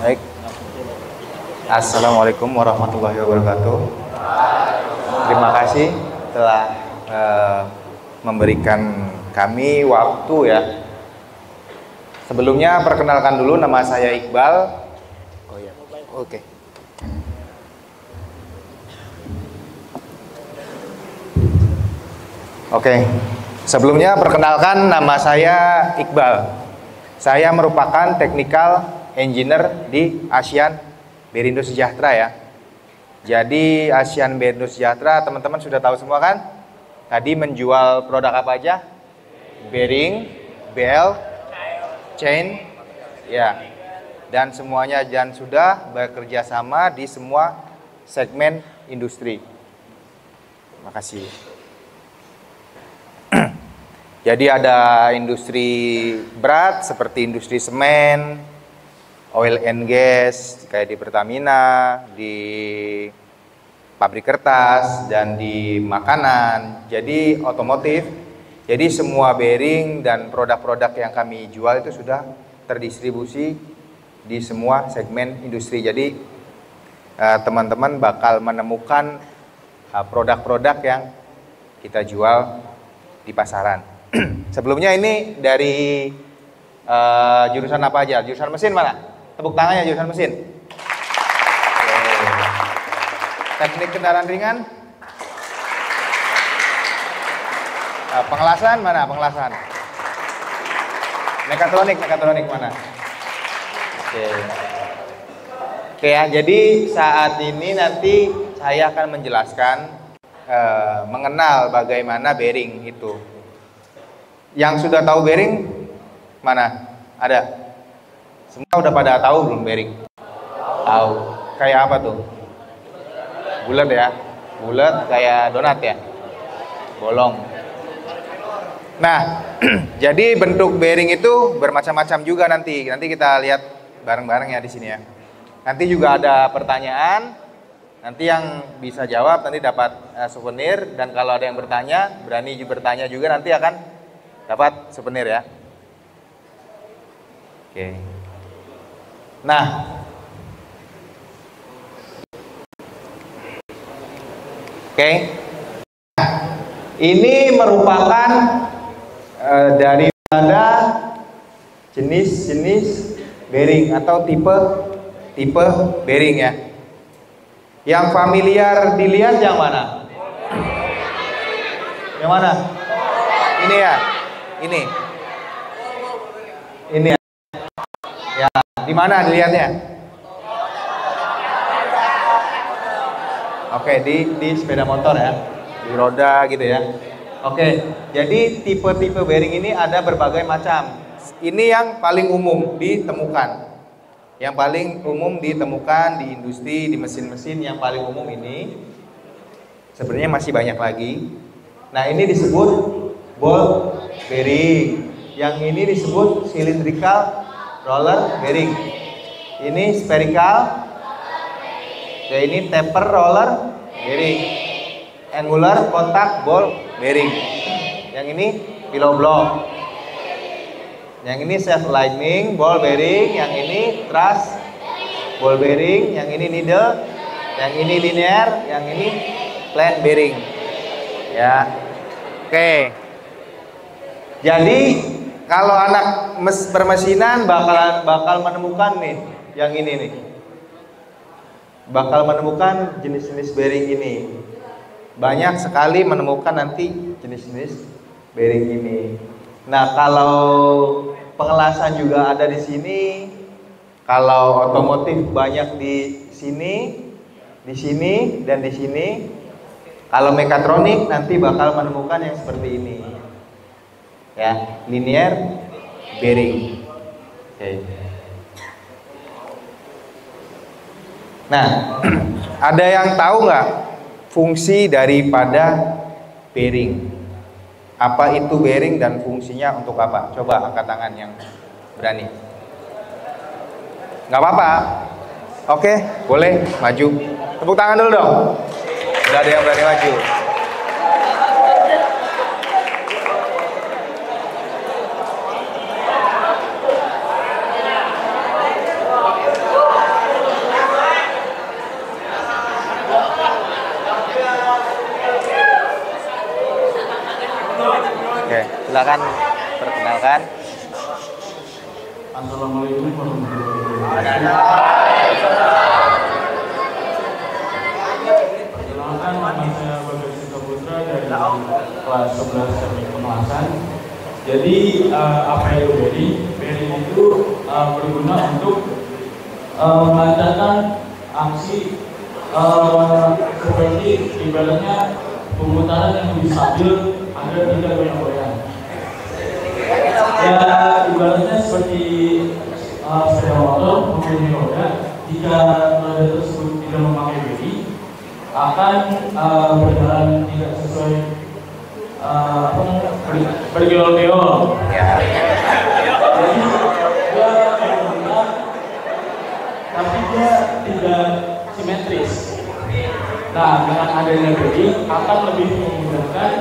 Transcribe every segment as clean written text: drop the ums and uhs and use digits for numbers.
Baik. Assalamualaikum warahmatullahi wabarakatuh. Terima kasih telah memberikan kami waktu ya. Sebelumnya perkenalkan dulu, nama saya Iqbal. Oh ya. Oke. Oke. Sebelumnya perkenalkan, nama saya Iqbal. Saya merupakan technical engineer di ASEAN Berindo Sejahtera ya. Jadi ASEAN Berindo Sejahtera teman-teman sudah tahu semua kan? Tadi menjual produk apa aja? Bearing, belt, chain, ya. Dan semuanya dan sudah bekerja sama di semua segmen industri. Terima kasih. Jadi ada industri berat seperti industri semen, oil and gas kayak di Pertamina, di pabrik kertas, dan di makanan. Jadi otomotif. Jadi semua bearing dan produk-produk yang kami jual itu sudah terdistribusi di semua segmen industri. Jadi teman-teman bakal menemukan produk-produk yang kita jual di pasaran. Sebelumnya ini dari jurusan apa aja? Jurusan mesin mana? Tepuk tangannya jurusan mesin. Teknik kendaraan ringan. Pengelasan mana? Pengelasan. Mekatronik mana? Oke ya, jadi saat ini nanti saya akan menjelaskan mengenal bagaimana bearing itu. Yang sudah tahu bearing mana? Ada? Semua udah pada tahu belum bearing? Tahu. Kayak apa tuh? Bulat ya? Bulat kayak donat ya? Bolong. Nah, jadi bentuk bearing itu bermacam-macam juga nanti. Nanti kita lihat bareng-bareng ya di sini ya. Nanti juga ada pertanyaan. Nanti yang bisa jawab nanti dapat souvenir, dan kalau ada yang bertanya, berani bertanya juga nanti akan dapat souvenir ya. Oke. Nah, oke. Ini merupakan daripada jenis-jenis bearing atau tipe bearing ya. Yang familiar dilihat yang mana? Yang mana? Ini ya. Ini ya. Ya, di mana dilihatnya? Oke, di sepeda motor ya, di roda gitu ya. Oke, jadi tipe-tipe bearing ini ada berbagai macam. Ini yang paling umum ditemukan. Yang paling umum ditemukan di industri, di mesin-mesin yang paling umum ini. Sebenarnya masih banyak lagi. Nah, ini disebut ball bearing. Yang ini disebut cylindrical roller bearing. Ini spherical. Ya, ini taper roller bearing. Angular contact ball bearing. Yang ini pillow block. Yang ini self lightning ball bearing. Yang ini truss ball bearing. Yang ini needle. Yang ini linear. Yang ini plain bearing. Ya. Oke. Jadi kalau anak permesinan bakal menemukan nih yang ini nih. Bakal menemukan jenis-jenis bearing ini. Banyak sekali menemukan nanti jenis-jenis bearing ini. Nah, kalau pengelasan juga ada di sini. Kalau otomotif banyak di sini dan di sini. Kalau mekatronik nanti bakal menemukan yang seperti ini. Ya, linear bearing. Oke. Nah, ada yang tahu nggak fungsi daripada bearing? Apa itu bearing dan fungsinya untuk apa? Coba angkat tangan yang berani. Nggak apa-apa. Oke, boleh maju. Tepuk tangan dulu dong. Udah ada yang berani maju. Silakan perkenalkan. Assalamualaikum warahmatullahi wabarakatuh. Perkenalkan, nama saya Bagas Putra dari kelas 11 teknik pengelasan. Jadi apa itu bearing? Bearing itu berguna untuk melancarkan aksi seperti ibaratnya pemutaran yang lebih stabil agar tidak goyang-goyang. Ya ibaratnya seperti sepeda motor mempunyai roda. Jika roda tersebut tidak memakai bearing, akan berjalan tidak sesuai bergeol-geol. Jadi dia bergerak, tapi dia tidak simetris. Nah, dengan adanya bearing akan lebih memudahkan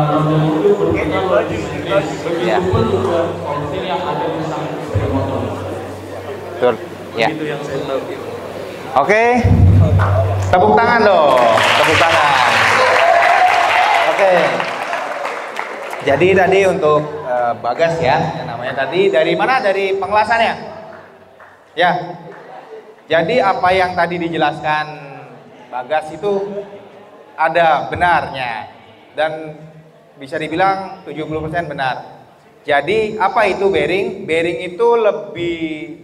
roda itu berputar lebih simetris. Begitupun juga komputer yang ada di samping sepeda motor. Betul. Ya. Itu yang saya tahu. Oke. Tepuk tangan dong. Tepuk tangan. Oke. Jadi tadi untuk Bagas ya, yang namanya tadi dari mana? Dari pengelasannya. Ya. Jadi apa yang tadi dijelaskan Bagas itu ada benarnya dan bisa dibilang 70% benar. Jadi apa itu bearing? Bearing itu lebih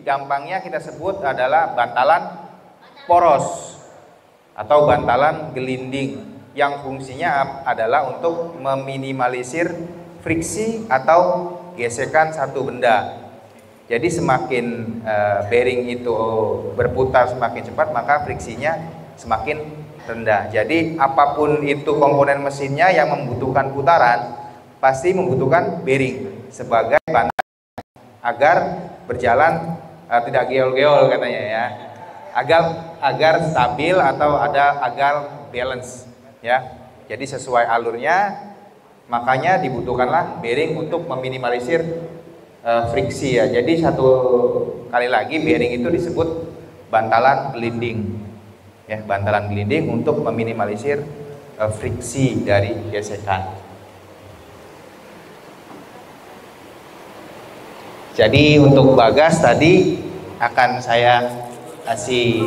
gampangnya kita sebut adalah bantalan poros atau bantalan gelinding yang fungsinya adalah untuk meminimalisir friksi atau gesekan satu benda. Jadi semakin bearing itu berputar semakin cepat, maka friksinya semakin rendah. Jadi apapun itu komponen mesinnya yang membutuhkan putaran, pasti membutuhkan bearing sebagai bantalan agar berjalan tidak geol-geol katanya ya. Agar stabil atau agar balance ya. Jadi sesuai alurnya, makanya dibutuhkanlah bearing untuk meminimalisir friksi ya. Jadi satu kali lagi bearing itu disebut bantalan gelinding ya, bantalan gelinding untuk meminimalisir friksi dari gesekan. Jadi untuk Bagas tadi akan saya kasih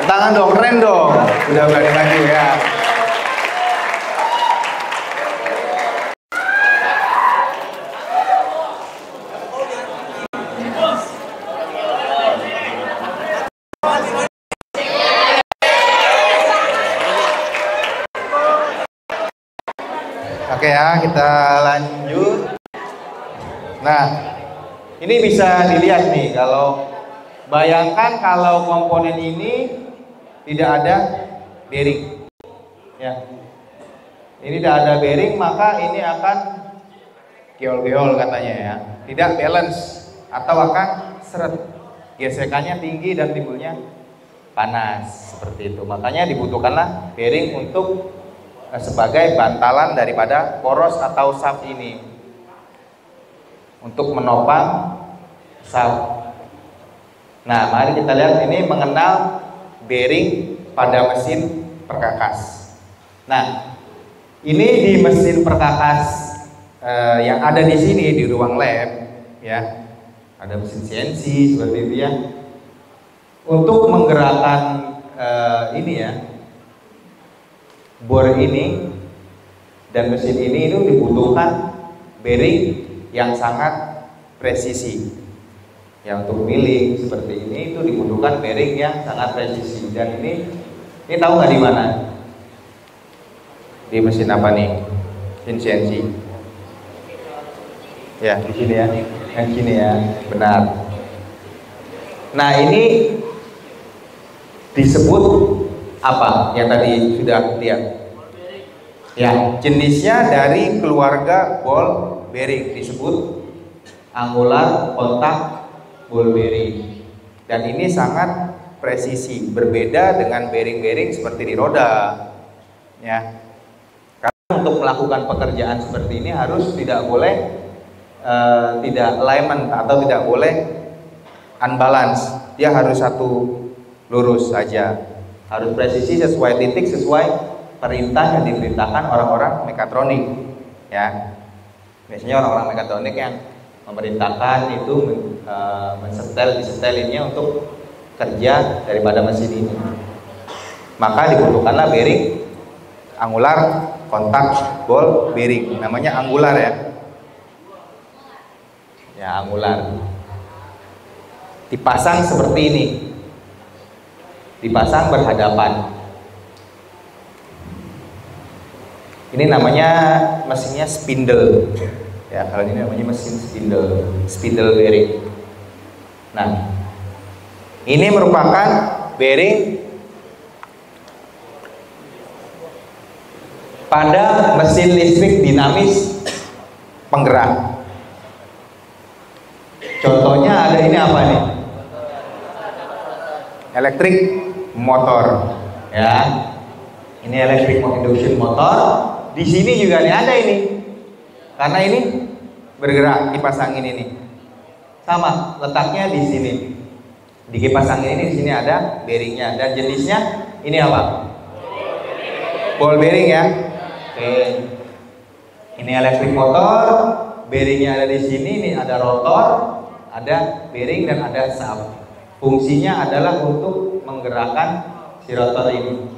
tangan dong, keren dong, udah berani maju ya. Oke ya, kita lanjut. Nah, ini bisa dilihat nih, kalau bayangkan kalau komponen ini tidak ada bearing ya. Ini tidak ada bearing, maka ini akan geol-geol katanya ya. Tidak balance atau akan seret. Gesekannya tinggi dan timbulnya panas seperti itu. Makanya dibutuhkanlah bearing untuk sebagai bantalan daripada poros atau shaft ini untuk menopang shaft. Nah, mari kita lihat ini mengenal bearing pada mesin perkakas. Nah, ini di mesin perkakas yang ada di sini di ruang lab ya, ada mesin CNC seperti itu ya. Untuk menggerakkan ini ya, bor ini dan mesin ini itu dibutuhkan bearing yang sangat presisi. Ya, untuk milling seperti ini itu dibutuhkan bearing yang sangat presisi. Dan ini tahu nggak di mana? Di mesin apa nih? Mesin CNC. Ya, di sini ya. Yang sini ya, benar. Nah, ini disebut apa yang tadi sudah lihat? Ya, jenisnya dari keluarga ball bearing, disebut angular contact ball bearing. Dan ini sangat presisi, berbeda dengan bearing-bearing seperti di roda. Ya, karena untuk melakukan pekerjaan seperti ini harus tidak boleh tidak alignment atau tidak boleh unbalance. Dia harus satu lurus saja. Harus presisi sesuai titik, sesuai perintah yang diperintahkan orang-orang mekatronik, ya. Biasanya orang-orang mekatronik yang memerintahkan itu disetelinnya untuk kerja daripada mesin ini. Maka dibutuhkanlah bearing angular kontak ball bearing, namanya angular ya. Ya, angular. Dipasang seperti ini. Dipasang berhadapan. Ini namanya mesinnya spindle. Ya, kalau ini namanya mesin spindle bearing. Nah, ini merupakan bearing pada mesin listrik dinamis penggerak. Contohnya ada ini apa nih? Elektrik motor, ya. Ini elektrik induction motor. Di sini juga nih ada ini, karena ini bergerak, dipasang ini nih. Sama letaknya di sini. Di kipas angin ini di sini ada bearingnya dan jenisnya ini apa? Ball bearing ya. Oke. Ini elektrik motor, bearingnya ada di sini. Ini ada rotor, ada bearing dan ada shaft. Fungsinya adalah untuk menggerakkan si rotor ini.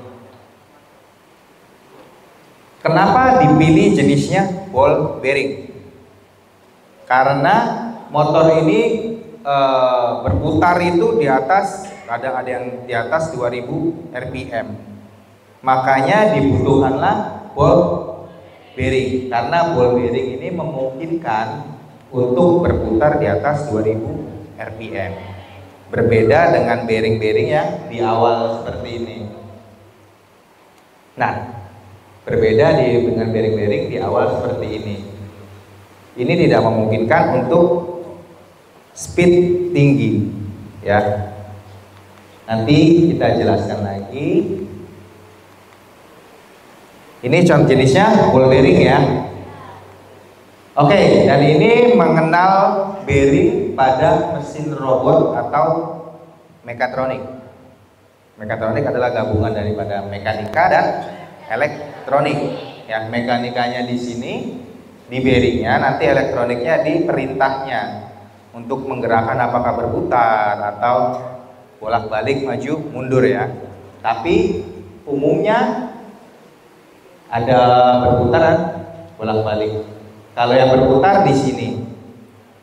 Kenapa dipilih jenisnya ball bearing? Karena motor ini berputar itu di atas, kadang ada yang di atas 2000 rpm. Makanya dibutuhkanlah ball bearing, karena ball bearing ini memungkinkan untuk berputar di atas 2000 rpm. Berbeda dengan bearing-bearing yang di awal seperti ini. Nah, berbeda dengan bearing-bearing di awal seperti ini. Ini tidak memungkinkan untuk speed tinggi, ya. Nanti kita jelaskan lagi. Ini contoh jenisnya ball bearing ya. Oke, dan ini mengenal bearing pada mesin robot atau mekatronik. Mekatronik adalah gabungan daripada mekanika dan elektronik. Ya, mekanikanya di sini, di bearingnya, nanti elektroniknya di perintahnya untuk menggerakkan apakah berputar atau bolak-balik maju mundur ya. Tapi umumnya ada berputar dan bolak-balik. Kalau yang berputar di sini,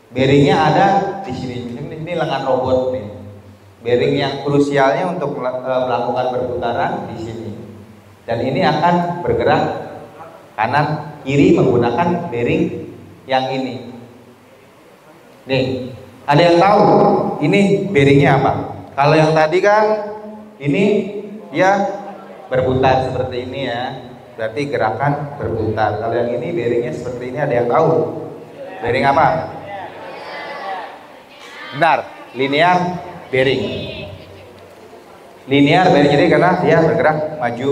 bearingnya ada di sini. Ini lengan robot nih. Bearing yang krusialnya untuk melakukan perputaran di sini. Dan ini akan bergerak kanan kiri menggunakan bearing yang ini. Nih, ada yang tahu ini bearingnya apa? Kalau yang tadi kan ini dia berputar seperti ini ya, berarti gerakan berputar. Kalau yang ini bearingnya seperti ini, ada yang tahu? Bearing apa? Benar, linear bearing. Linear bearing jadi karena dia bergerak maju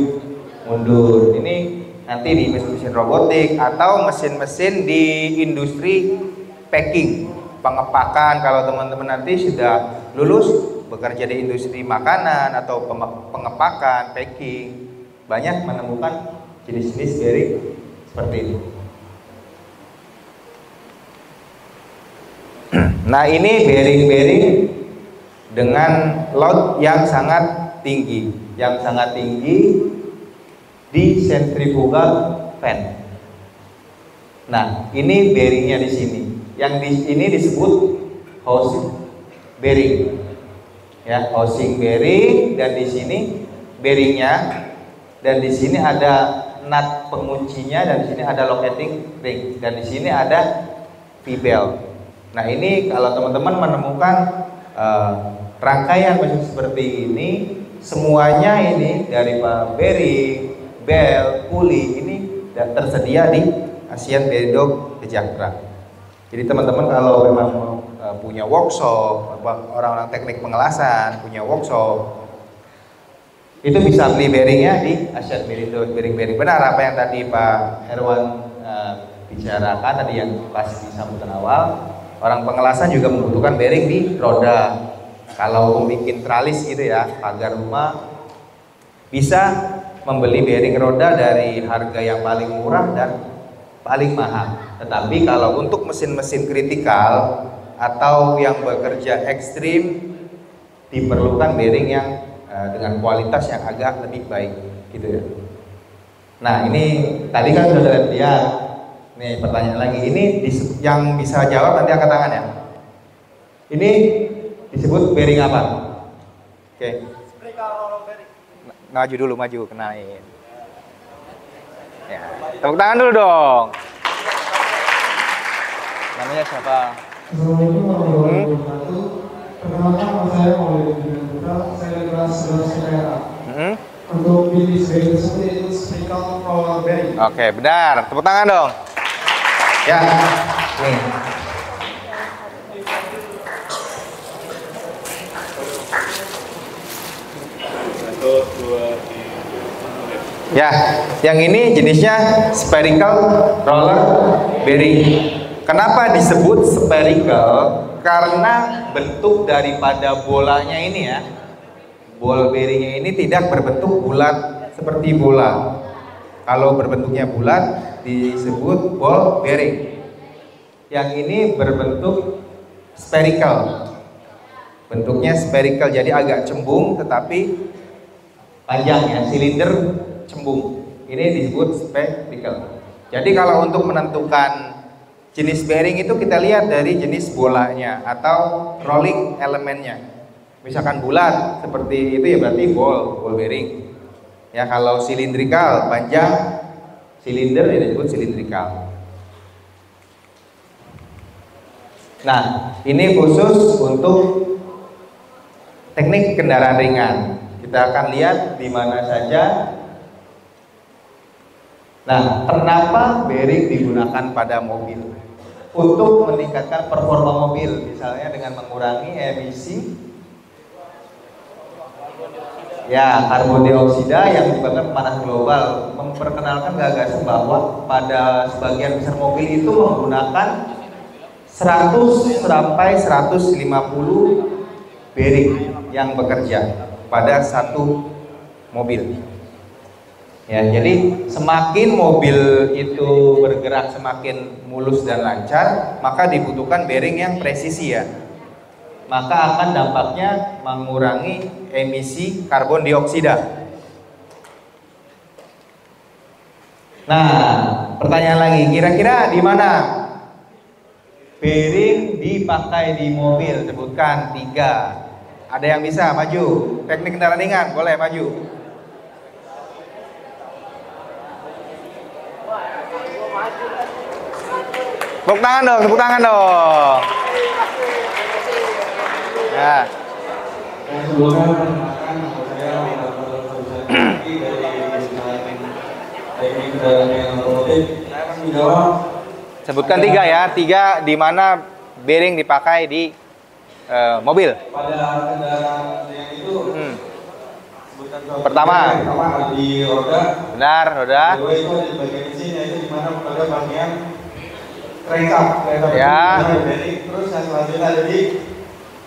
mundur. Ini nanti di mesin robotik atau mesin-mesin di industri packing, pengepakan. Kalau teman-teman nanti sudah lulus bekerja di industri makanan atau pengepakan, packing, banyak menemukan jenis-jenis bearing seperti ini. Nah, ini bearing-bearing dengan load yang sangat tinggi, di centrifugal fan. Nah, ini bearingnya di sini. Yang di ini disebut housing bearing. Ya, housing bearing, dan di sini bearingnya, dan di sini ada nut penguncinya, dan di sini ada locating ring, dan di sini ada V-belt. Nah, ini kalau teman-teman menemukan rangkaian mesin seperti ini, semuanya ini dari bearing, belt, puli ini tersedia di Asian Bearing Dog Sejahtera. Jadi teman-teman kalau memang punya workshop, orang-orang teknik pengelasan punya workshop, itu bisa beli bearingnya di Asian Bearing Dog. Bearing-bearing benar apa yang tadi Pak Herwan bicarakan tadi yang pas di sambutan awal. Orang pengelasan juga membutuhkan bearing di roda. Kalau bikin tralis gitu ya, pagar rumah, bisa membeli bearing roda dari harga yang paling murah dan paling mahal. Tetapi kalau untuk mesin-mesin kritikal atau yang bekerja ekstrim, diperlukan bearing yang dengan kualitas yang agak lebih baik, gitu ya. Nah, ini tadi kan sudah lihat. Nih pertanyaan lagi. Ini yang bisa jawab nanti angkat tangan ya. Ini disebut bearing apa? Oke. Maju dulu, maju, kenain. Ya, tepuk tangan dulu dong. Namanya siapa? Assalamualaikum warahmatullahi wabarakatuh. Perkenalkan, nama saya Maulid bin Putra. Saya dari kelas 11 CPRA. Untuk jenis bearing tersebut yaitu spherical roller bearing. Oke, benar. Tepuk tangan dong. Ya, nih. Ya, yang ini jenisnya spherical roller bearing. Kenapa disebut spherical? Karena bentuk daripada bolanya ini ya, ball bearingnya ini tidak berbentuk bulat seperti bola. Kalau berbentuknya bulat disebut ball bearing. Yang ini berbentuk spherical. Bentuknya spherical, jadi agak cembung tetapi panjang ya, silinder cembung. Ini disebut spherical. Jadi kalau untuk menentukan jenis bearing itu kita lihat dari jenis bolanya atau rolling elemennya. Misalkan bulat seperti itu ya berarti ball bearing. Ya, kalau silindrikal, panjang, silinder ya disebut silindrikal. Nah, ini khusus untuk teknik kendaraan ringan. Kita akan lihat di mana saja. Nah, kenapa bearing digunakan pada mobil? Untuk meningkatkan performa mobil, misalnya dengan mengurangi emisi ya karbon dioksida yang menyebabkan pemanasan global. Memperkenalkan gagasan bahwa pada sebagian besar mobil itu menggunakan 100 sampai 150 bearing yang bekerja pada satu mobil. Ya, jadi semakin mobil itu bergerak semakin mulus dan lancar, maka dibutuhkan bearing yang presisi ya. Maka akan dampaknya mengurangi emisi karbon dioksida. Nah, pertanyaan lagi, kira-kira di mana bearing dipakai di mobil? Sebutkan 3. Ada yang bisa maju? Teknik kendaraan ringan, boleh maju. Tepuk tangan dong, tepuk tangan dong. Ya. Sebelumnya perkenalkan nama saya Muhammad dari teknik kendaraan yang otomotif. Saya akan menjawab. Sebutkan 3 ya, 3 di mana bearing dipakai di mobil. Pada kendaraan yang itu, sebutkan Pertama di roda. Benar, roda. Kedua itu ada di bagian mesin, yaitu di mana pada bagian crankshaft. Ya. Bearing. Terus yang selanjutnya ada di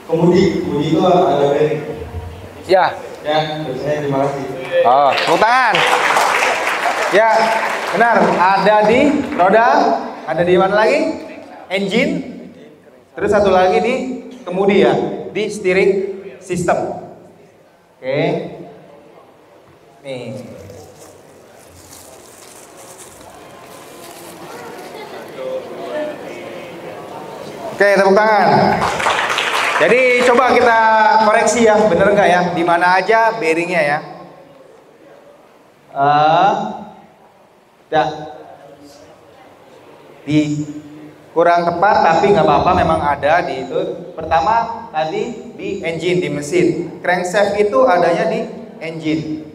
kemudi itu ada bearing. Ya. Ya, saya terima kasih. Oh, tepuk tangan. Ya, benar. Ada di roda. Ada di mana lagi? Engine. Terus satu lagi di kemudi ya, di steering system. Oke. Nih. Oke, tepuk tangan. Jadi coba kita koreksi ya, bener nggak ya? Di mana aja bearingnya ya? Di kurang tepat tapi nggak apa-apa, memang ada di itu. Pertama tadi di engine, di mesin. Crankshaft itu adanya di engine,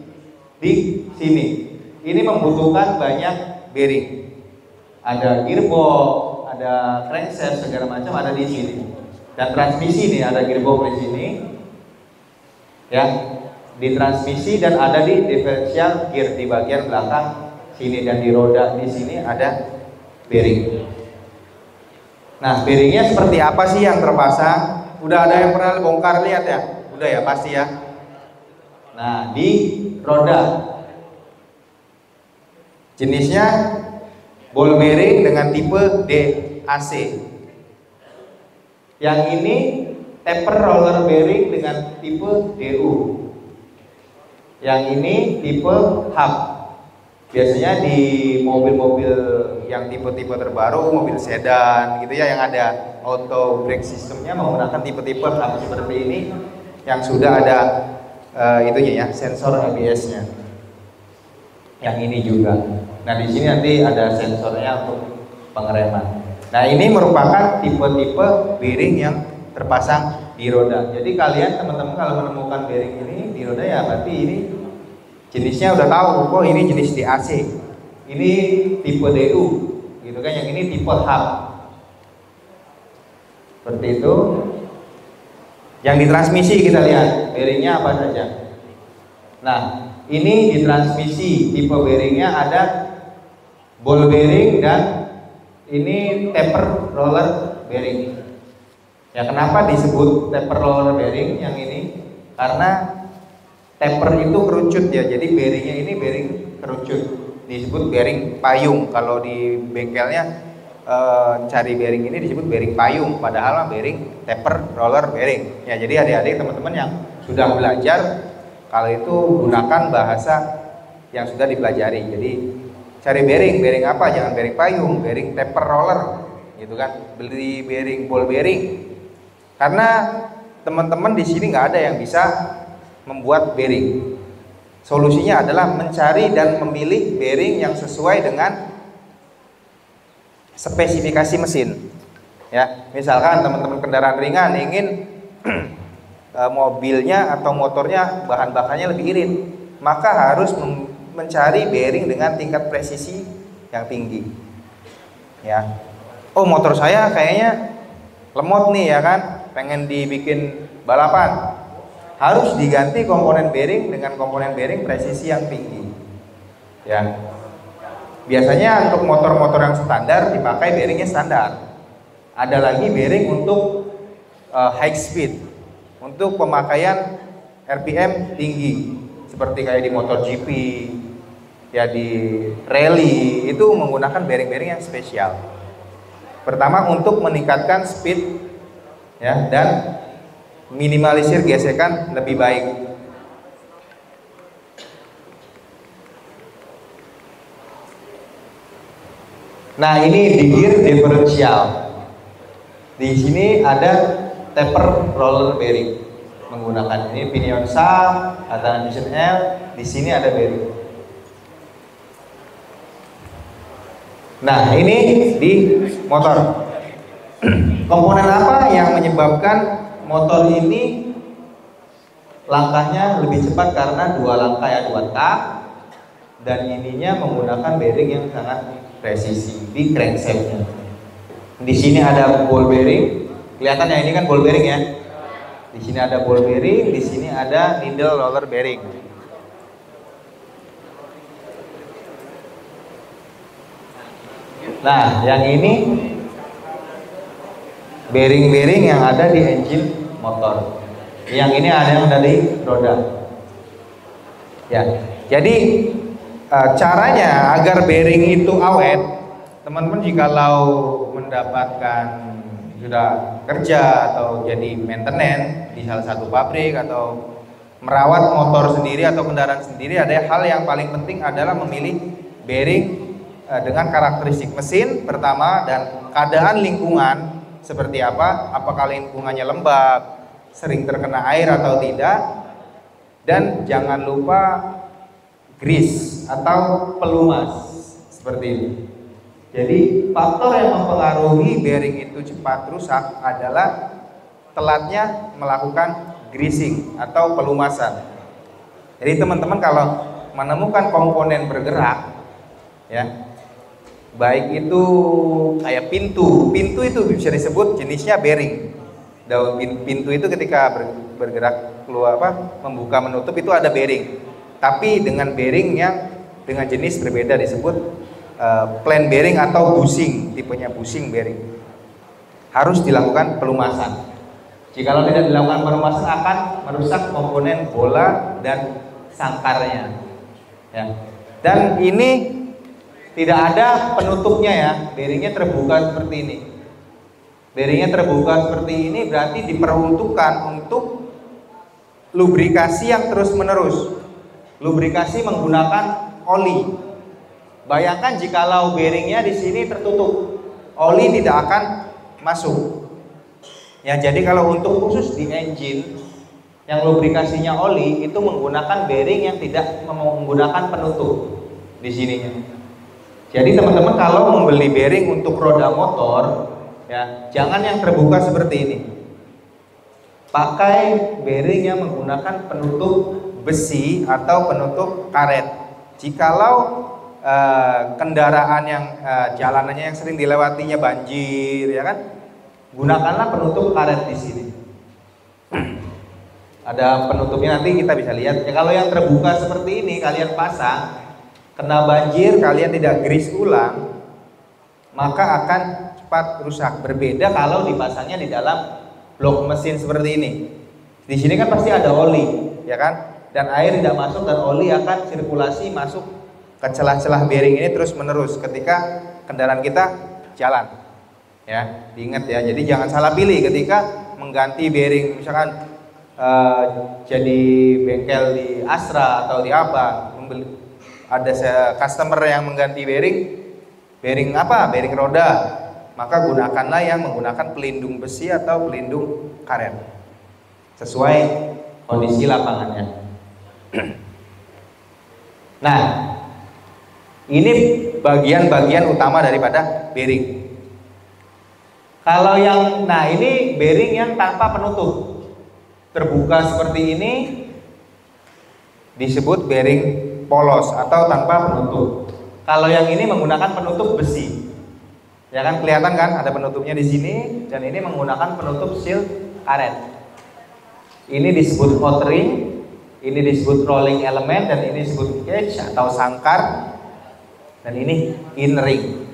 di sini. Ini membutuhkan banyak bearing. Ada gearbox, ada crankshaft segala macam ada di sini. Dan transmisi nih, ada gearbox di sini, ya, di transmisi, dan ada di differential gear di bagian belakang sini, dan di roda di sini ada bearing. Nah, bearingnya seperti apa sih yang terpasang? Udah ada yang pernah bongkar lihat ya? Udah ya, pasti ya. Nah, di roda Jenisnya ball bearing dengan tipe DAC. Yang ini taper roller bearing dengan tipe DU. Yang ini tipe hub. Biasanya di mobil-mobil yang tipe-tipe terbaru, mobil sedan gitu ya, yang ada auto brake systemnya menggunakan tipe-tipe hub seperti ini yang sudah ada itunya ya, sensor ABS-nya. Yang ini juga. Nah di sini nanti ada sensornya untuk pengereman. Nah ini merupakan tipe-tipe bearing yang terpasang di roda. Jadi kalian teman-teman kalau menemukan bearing ini di roda ya berarti ini jenisnya udah tahu, oh ini jenis DAC, ini tipe DU, gitu kan? Yang ini tipe hub. Seperti itu. Yang di transmisi kita lihat bearingnya apa saja. Nah ini di transmisi tipe bearingnya ada ball bearing dan ini taper roller bearing. Ya kenapa disebut taper roller bearing yang ini? Karena taper itu kerucut ya, jadi bearingnya ini bearing kerucut, disebut bearing payung. Kalau di bengkelnya cari bearing ini disebut bearing payung, padahal bearing taper roller bearing. Ya jadi adik-adik teman-teman yang sudah belajar, kalau itu gunakan bahasa yang sudah dipelajari. Jadi cari bearing apa? Jangan bearing payung, bearing taper roller, gitu kan? Beli bearing ball bearing, karena teman-teman di sini nggak ada yang bisa membuat bearing. Solusinya adalah mencari dan memilih bearing yang sesuai dengan spesifikasi mesin. Ya, misalkan teman-teman kendaraan ringan ingin mobilnya atau motornya bahan bakarnya lebih irit, maka harus mencari bearing dengan tingkat presisi yang tinggi. Ya, oh motor saya kayaknya lemot nih ya kan, pengen dibikin balapan. Harus diganti komponen bearing dengan komponen bearing presisi yang tinggi. Ya. Biasanya untuk motor-motor yang standar dipakai bearingnya standar. Ada lagi bearing untuk high speed, untuk pemakaian RPM tinggi, seperti kayak di MotoGP, ya di rally itu menggunakan bearing-bearing yang spesial. Pertama untuk meningkatkan speed, ya, dan minimalisir gesekan lebih baik. Nah ini di gear differential. Di sini ada taper roller bearing menggunakan ini pinion sub, ada transmission L. Di sini ada bearing. Nah ini di motor. Komponen apa yang menyebabkan motor ini langkahnya lebih cepat? Karena dua langkah ya, dua tak, dan ininya menggunakan bearing yang sangat presisi di crankshaftnya. Di sini ada ball bearing, kelihatan ya, ini kan ball bearing ya. Di sini ada ball bearing, di sini ada needle roller bearing. Nah, yang ini bearing-bearing yang ada di engine motor. Yang ini ada yang ada di roda. Ya, jadi caranya agar bearing itu awet, teman-teman jikalau mendapatkan sudah kerja atau jadi maintenance di salah satu pabrik atau merawat motor sendiri atau kendaraan sendiri, ada hal yang paling penting adalah memilih bearing dengan karakteristik mesin pertama dan keadaan lingkungan seperti apa, apakah lingkungannya lembab, sering terkena air atau tidak, dan jangan lupa grease atau pelumas seperti ini. Jadi faktor yang mempengaruhi bearing itu cepat rusak adalah telatnya melakukan greasing atau pelumasan. Jadi teman-teman kalau menemukan komponen bergerak, ya, baik itu kayak pintu itu bisa disebut jenisnya bearing. Daun pintu itu ketika bergerak keluar membuka menutup itu ada bearing. Tapi dengan bearing yang dengan jenis berbeda disebut plain bearing atau bushing, tipenya bushing bearing. Harus dilakukan pelumasan. Jikalau tidak dilakukan pelumasan akan merusak komponen bola dan sangkarnya. Ya. Dan ini tidak ada penutupnya ya, bearingnya terbuka seperti ini. Bearingnya terbuka seperti ini berarti diperuntukkan untuk lubrikasi yang terus menerus. Lubrikasi menggunakan oli. Bayangkan jikalau bearingnya di sini tertutup, oli tidak akan masuk. Ya, jadi kalau untuk khusus di engine yang lubrikasinya oli itu menggunakan bearing yang tidak menggunakan penutup di sininya. Jadi teman-teman kalau membeli bearing untuk roda motor, ya jangan yang terbuka seperti ini. Pakai bearing yang menggunakan penutup besi atau penutup karet. Jikalau kendaraan yang jalanannya yang sering dilewatinya banjir, ya kan, gunakanlah penutup karet di sini. Ada penutupnya, nanti kita bisa lihat. Ya, kalau yang terbuka seperti ini kalian pasang, kena banjir kalian tidak grease ulang, maka akan cepat rusak. Berbeda kalau dipasangnya di dalam blok mesin seperti ini. Di sini kan pasti ada oli, ya kan? Dan air tidak masuk dan oli akan sirkulasi masuk ke celah-celah bearing ini terus menerus ketika kendaraan kita jalan. Ya, diingat ya. Jadi jangan salah pilih ketika mengganti bearing, misalkan jadi bengkel di Astra atau di apa, ada customer yang mengganti bearing apa? Bearing roda. Maka gunakanlah yang menggunakan pelindung besi atau pelindung karet sesuai kondisi lapangannya. Nah, ini bagian-bagian utama daripada bearing. Kalau yang, nah ini bearing yang tanpa penutup, terbuka seperti ini disebut bearing polos atau tanpa penutup. Kalau yang ini menggunakan penutup besi, ya kan, kelihatan kan ada penutupnya di sini, dan ini menggunakan penutup seal karet. Ini disebut outing, ini disebut rolling element, dan ini disebut cage atau sangkar, dan ini in-ring.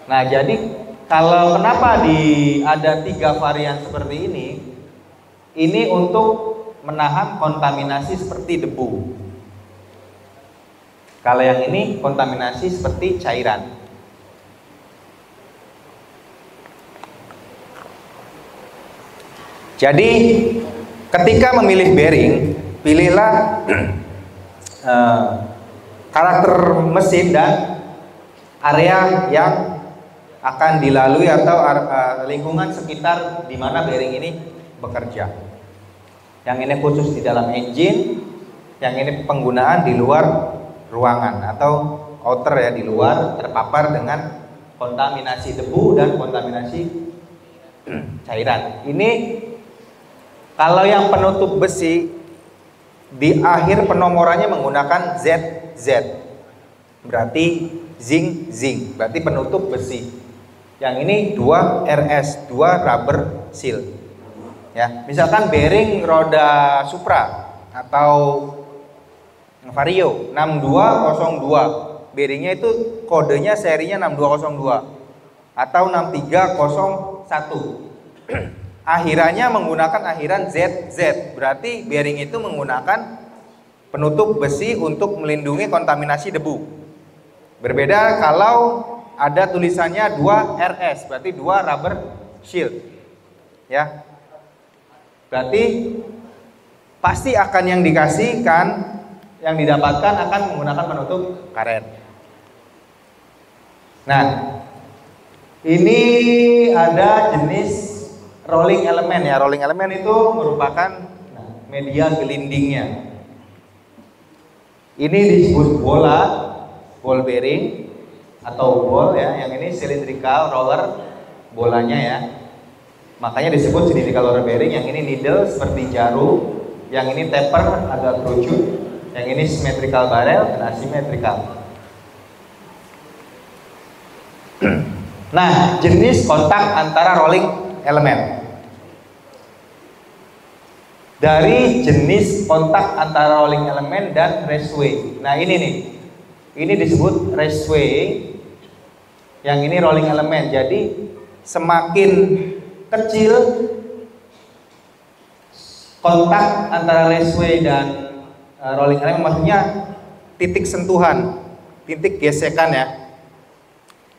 Nah, jadi kalau kenapa ada 3 varian seperti ini untuk menahan kontaminasi seperti debu. Kalau yang ini kontaminasi seperti cairan. Jadi ketika memilih bearing, pilihlah karakter mesin dan area yang akan dilalui atau lingkungan sekitar di mana bearing ini bekerja. Yang ini khusus di dalam engine, yang ini penggunaan di luar ruangan atau outer ya, di luar, terpapar dengan kontaminasi debu dan kontaminasi cairan. Ini kalau yang penutup besi di akhir penomorannya menggunakan ZZ, berarti zinc, berarti penutup besi. Yang ini 2 RS, 2 rubber seal. Ya, misalkan bearing roda Supra atau Vario 6202, bearingnya itu kodenya serinya 6202 atau 6301. Akhirannya menggunakan akhiran ZZ, berarti bearing itu menggunakan penutup besi untuk melindungi kontaminasi debu. Berbeda kalau ada tulisannya 2 RS, berarti 2 rubber shield. Ya. Berarti pasti akan yang dikasihkan, yang didapatkan akan menggunakan penutup karet. Nah, ini ada jenis rolling element ya. Rolling element itu merupakan media gelindingnya. Ini disebut ball bearing atau ball ya. Yang ini cylindrical roller bolanya ya. Makanya disebut cylindrical roller bearing. Yang ini needle seperti jarum, yang ini taper agak kerucut, yang ini symmetrical barrel dan asymmetrical. Nah, jenis kontak antara rolling element. Dari jenis kontak antara rolling element dan raceway. Nah, ini nih. Ini disebut raceway. Yang ini rolling element. Jadi semakin kecil kontak antara raceway dan rolling element, maksudnya titik sentuhan, titik gesekan ya.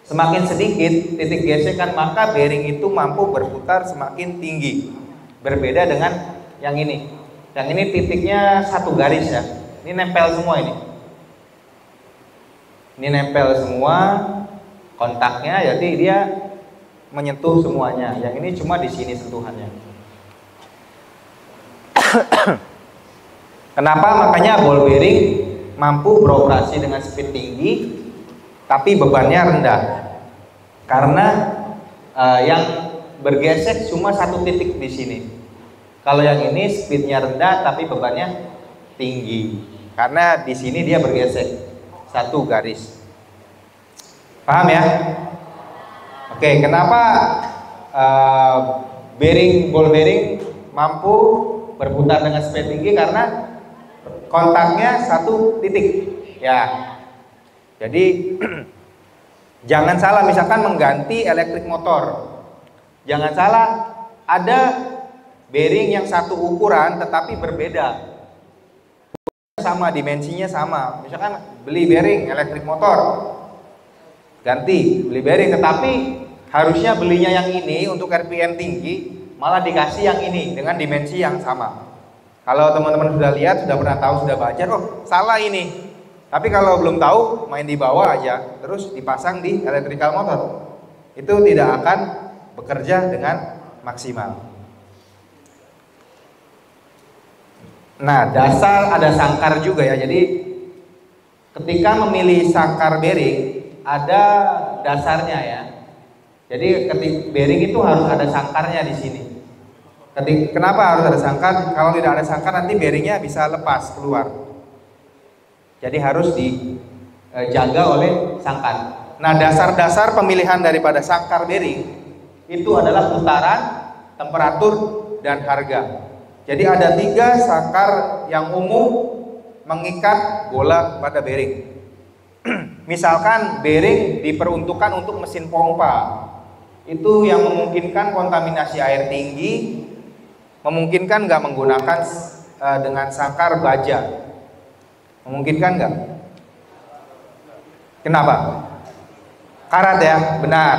Semakin sedikit titik gesekan, maka bearing itu mampu berputar semakin tinggi. Berbeda dengan yang ini. Yang ini titiknya satu garis ya. Ini nempel semua ini. Ini nempel semua kontaknya, jadi dia menyentuh semuanya. Yang ini cuma di sini sentuhannya. Kenapa? Makanya ball bearing mampu beroperasi dengan speed tinggi tapi bebannya rendah, karena yang bergesek cuma satu titik di sini. Kalau yang ini speednya rendah tapi bebannya tinggi, karena di sini dia bergesek satu garis. Paham ya? Oke, kenapa ball bearing mampu berputar dengan speed tinggi? Karena kontaknya satu titik ya. Jadi jangan salah, misalkan mengganti elektrik motor, jangan salah, ada bearing yang satu ukuran tetapi berbeda, sama dimensinya sama. Misalkan beli bearing elektrik motor, ganti beli bearing, tetapi harusnya belinya yang ini untuk RPM tinggi, malah dikasih yang ini dengan dimensi yang sama. Kalau teman-teman sudah lihat, sudah pernah tahu, sudah baca, oh salah ini. Tapi kalau belum tahu, main di bawah aja, terus dipasang di electrical motor, itu tidak akan bekerja dengan maksimal. Nah, dasar ada sangkar juga ya. Jadi ketika memilih sangkar bearing, ada dasarnya ya. Jadi ketika bearing itu harus ada sangkarnya di sini. Kenapa harus ada sangkar? Kalau tidak ada sangkar, nanti bearingnya bisa lepas keluar. Jadi harus dijaga oleh sangkar. Nah, dasar-dasar pemilihan daripada sangkar bearing itu adalah putaran, temperatur, dan harga. Jadi ada 3 sangkar yang umum mengikat bola pada bearing. Misalkan bearing diperuntukkan untuk mesin pompa, itu yang memungkinkan kontaminasi air tinggi, memungkinkan nggak menggunakan dengan sangkar baja. Memungkinkan nggak? Kenapa? Karat ya, benar.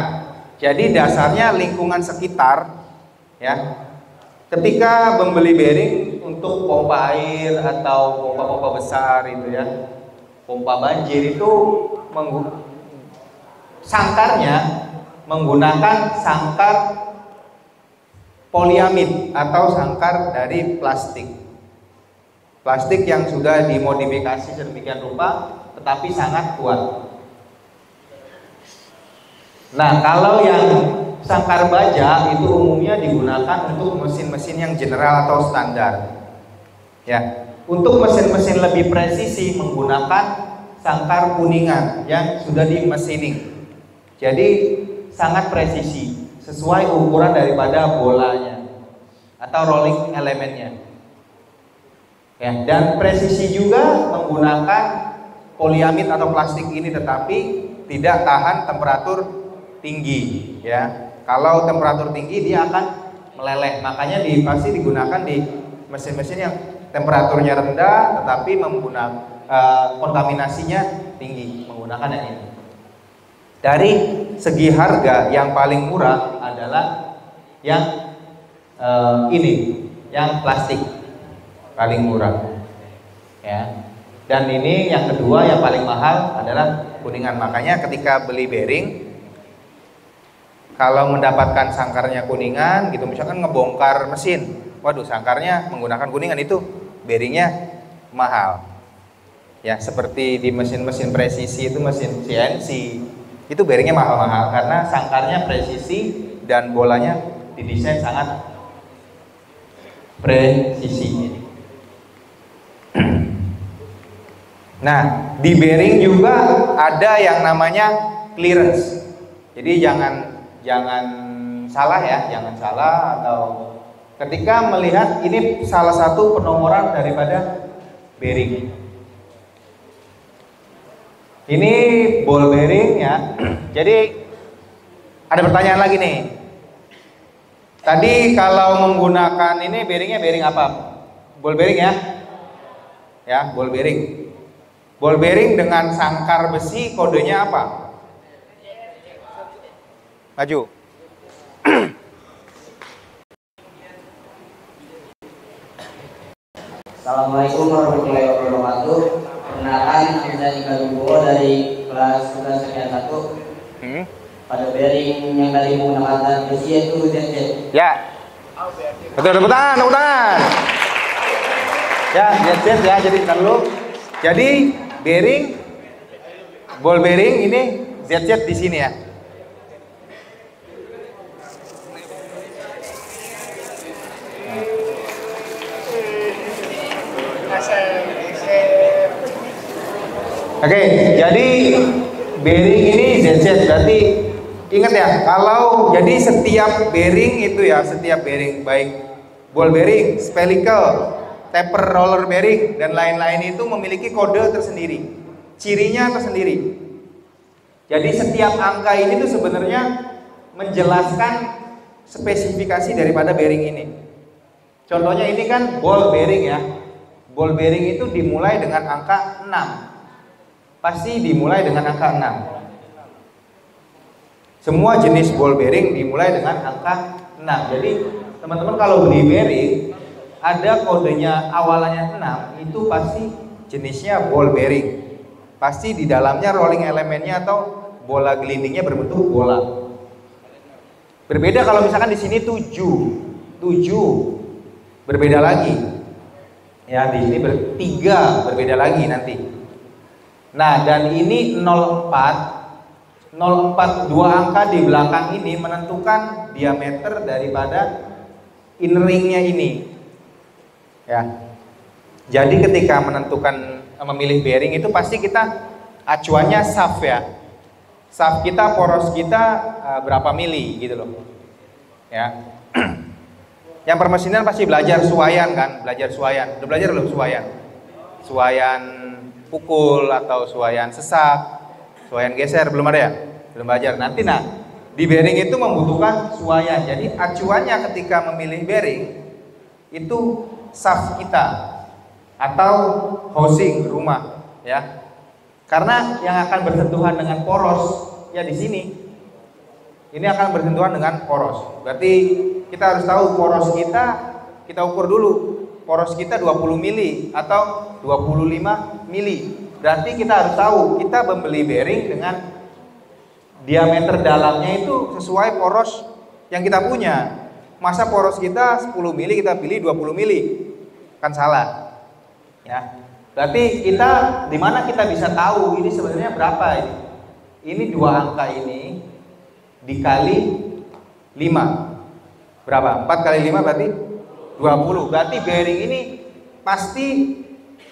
Jadi dasarnya lingkungan sekitar ya. Ketika membeli bearing untuk pompa air atau pompa-pompa besar itu ya, pompa banjir itu sangkarnya menggunakan sangkar poliamid atau sangkar dari plastik. Plastik yang sudah dimodifikasi sedemikian rupa tetapi sangat kuat. Nah, kalau yang sangkar baja itu umumnya digunakan untuk mesin-mesin yang general atau standar. Ya, untuk mesin-mesin lebih presisi menggunakan sangkar kuningan yang sudah dimesining. Jadi sangat presisi, sesuai ukuran daripada bolanya atau rolling elemennya. Ya, dan presisi juga menggunakan poliamid atau plastik ini, tetapi tidak tahan temperatur tinggi ya. Kalau temperatur tinggi dia akan meleleh, makanya pasti digunakan di mesin-mesin yang temperaturnya rendah tetapi menggunakan kontaminasinya tinggi, menggunakan yang ini. Dari segi harga yang paling murah adalah yang ini, yang plastik. Paling murah ya. Dan ini yang kedua yang paling mahal adalah kuningan. Makanya ketika beli bearing, kalau mendapatkan sangkarnya kuningan gitu, misalkan ngebongkar mesin, waduh sangkarnya menggunakan kuningan, itu bearingnya mahal ya. Seperti di mesin-mesin presisi itu, mesin CNC itu bearingnya mahal-mahal karena sangkarnya presisi dan bolanya didesain sangat presisi. Nah, di bearing juga ada yang namanya clearance. Jadi jangan salah ya, jangan salah. Atau ketika melihat ini salah satu penomoran daripada bearing. Ini ball bearing ya. Jadi ada pertanyaan lagi nih. Tadi kalau menggunakan ini bearingnya bearing apa? Ball bearing ya? Ya, ball bearing. Ball bearing dengan sangkar besi kodenya apa? Maju. Assalamualaikum warahmatullahi wabarakatuh. Perkenalkan, saya Ika Lubowo dari kelas 11 sekian 1. Pada bearing yang kali menggunakan besi yaitu ZZ. Ya. Betul, tepuk tangan. Ya, ZZ ya, jadi bentar dulu. Jadi bearing, ball bearing ini ZZ di sini ya. Oke, jadi bearing ini ZZ, berarti ingat ya, kalau jadi setiap bearing itu ya, setiap bearing baik ball bearing, spherical, taper roller bearing dan lain-lain itu memiliki kode tersendiri, cirinya tersendiri. Jadi setiap angka ini tuh sebenarnya menjelaskan spesifikasi daripada bearing ini. Contohnya ini kan ball bearing ya. Ball bearing itu dimulai dengan angka 6. Pasti dimulai dengan angka 6. Semua jenis ball bearing dimulai dengan angka 6. Jadi teman-teman kalau beli bearing ada kodenya awalannya 6, itu pasti jenisnya ball bearing. Pasti di dalamnya rolling elemennya atau bola gelindingnya berbentuk bola. Berbeda kalau misalkan di sini 7 berbeda lagi. Ya, di sini 3 berbeda lagi nanti. Nah, dan ini 04, dua angka di belakang ini menentukan diameter daripada inner ringnya ini. Ya, jadi ketika menentukan memilih bearing itu pasti kita acuannya shaft ya. Shaft kita, poros kita berapa mili gitu loh. Ya. Yang permesinan pasti belajar suaian kan, belajar suaian. Udah belajar belum suaian? Suaian pukul atau suaian sesak, suaian geser, belum ada ya? Belum belajar. Nanti di bearing itu membutuhkan suaian. Jadi acuannya ketika memilih bearing itu shaft kita atau housing rumah ya. Karena yang akan bersentuhan dengan poros ya di sini. Ini akan bersentuhan dengan poros. Berarti kita harus tahu poros kita ukur dulu. Poros kita 20 mili atau 25 mili. Berarti kita harus tahu kita membeli bearing dengan diameter dalamnya itu sesuai poros yang kita punya. Masa poros kita 10 mili kita pilih 20 mili? Kan salah. Ya. Berarti kita di mana kita bisa tahu ini sebenarnya berapa ini? Ini dua angka ini dikali 5. Berapa? 4 kali 5 berarti 20. Berarti bearing ini pasti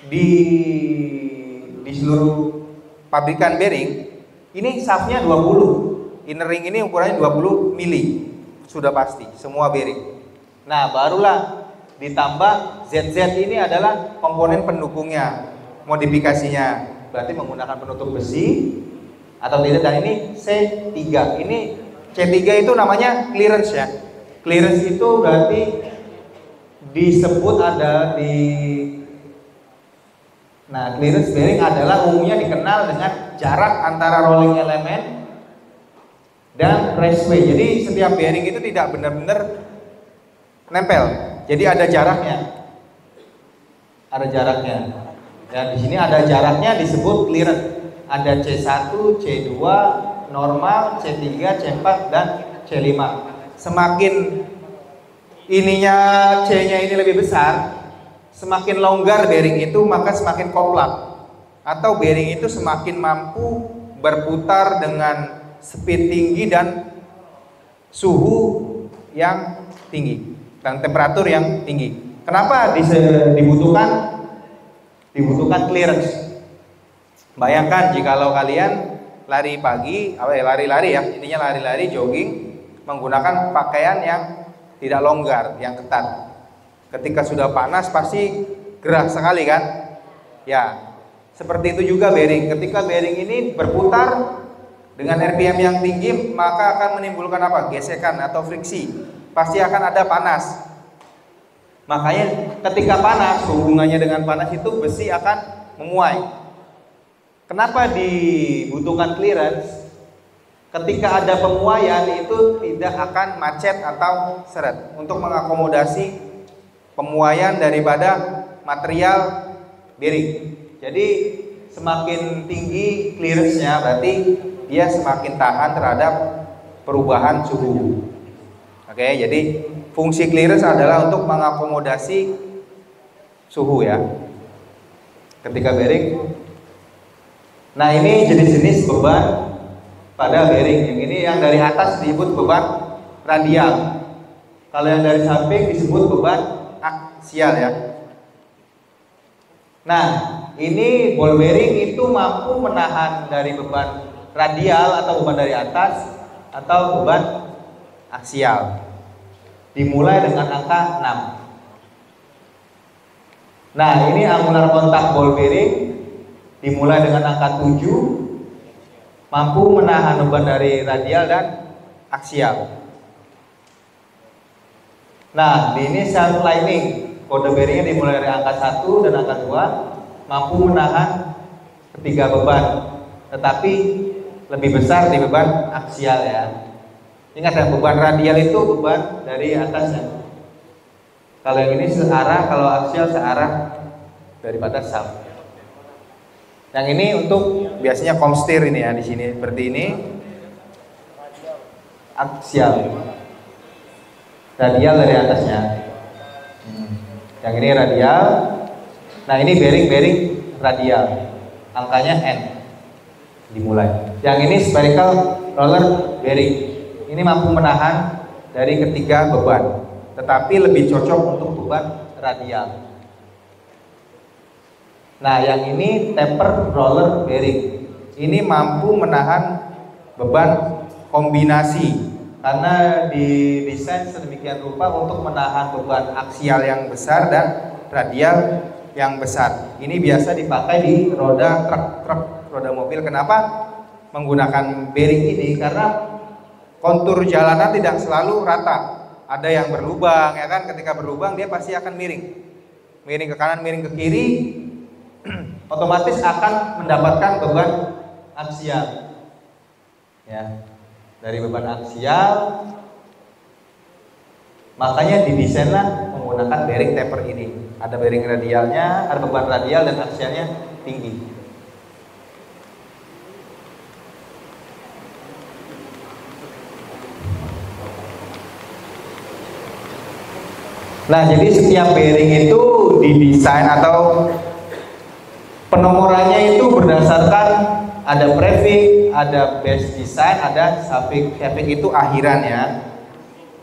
di seluruh pabrikan bearing ini shaftnya 20. Inner ring ini ukurannya 20 mili. Sudah pasti semua bearing. Nah, barulah ditambah ZZ ini adalah komponen pendukungnya, modifikasinya. Berarti menggunakan penutup besi atau tidak, dan ini C3. Ini C3 itu namanya clearance ya. Clearance itu berarti disebut ada di clearance bearing adalah umumnya dikenal dengan jarak antara rolling element dan raceway. Jadi setiap bearing itu tidak benar-benar nempel. Jadi ada jaraknya. Ada jaraknya. Ya, di sini ada jaraknya disebut clearance. Ada C1, C2, normal, C3, C4 dan C5. Semakin ininya C-nya ini lebih besar, semakin longgar bearing itu, maka semakin koplak. Atau bearing itu semakin mampu berputar dengan speed tinggi dan suhu yang tinggi dan temperatur yang tinggi. Kenapa dibutuhkan clearance? Bayangkan jikalau kalian lari pagi, lari-lari ya, intinya lari-lari jogging menggunakan pakaian yang tidak longgar, yang ketat. Ketika sudah panas pasti gerah sekali kan? Ya, seperti itu juga bearing. Ketika bearing ini berputar dengan RPM yang tinggi, maka akan menimbulkan apa? Gesekan atau friksi. Pasti akan ada panas. Makanya ketika panas, hubungannya dengan panas itu besi akan memuai. Kenapa dibutuhkan clearance? ketika ada pemuaian itu tidak akan macet atau seret untuk mengakomodasi pemuaian daripada material bearing. Jadi semakin tinggi clearance-nya berarti dia semakin tahan terhadap perubahan suhu. Oke, jadi fungsi clearance adalah untuk mengakomodasi suhu ya. Ketika bearing. Nah, ini jenis-jenis beban pada bearing. Yang ini yang dari atas disebut beban radial. Kalau yang dari samping disebut beban aksial ya. Nah, ini ball bearing itu mampu menahan dari beban radial atau beban dari atas atau beban aksial. Dimulai dengan angka 6. Nah, ini angular kontak ball bearing dimulai dengan angka 7, mampu menahan beban dari radial dan aksial. Nah, ini self lining, kode bearingnya dimulai dari angka 1 dan angka 2, mampu menahan ketiga beban, tetapi lebih besar di beban aksial ya. Ingat ya, beban radial itu beban dari atasnya. Kalau yang ini searah, kalau aksial searah daripada shaft. Yang ini untuk biasanya komstir ini ya, di sini seperti ini aksial, radial dari atasnya. Yang ini radial. Nah, ini bearing radial, angkanya N dimulai. Yang ini spherical roller bearing. Ini mampu menahan dari ketiga beban, tetapi lebih cocok untuk beban radial. Nah, yang ini taper roller bearing. Ini mampu menahan beban kombinasi karena didesain sedemikian rupa untuk menahan beban aksial yang besar dan radial yang besar. Ini biasa dipakai di roda truk, roda mobil. Kenapa menggunakan bearing ini? Karena kontur jalanan tidak selalu rata. Ada yang berlubang ya kan, ketika berlubang dia pasti akan miring. Miring ke kanan, miring ke kiri, otomatis akan mendapatkan beban aksial. Ya. Dari beban aksial, makanya didesainlah menggunakan bearing taper ini. Ada bearing radialnya, ada beban radial dan aksialnya tinggi. Nah, jadi setiap bearing itu didesain atau penomorannya itu berdasarkan ada prefix, ada base design, ada suffix. Suffix itu akhiran ya.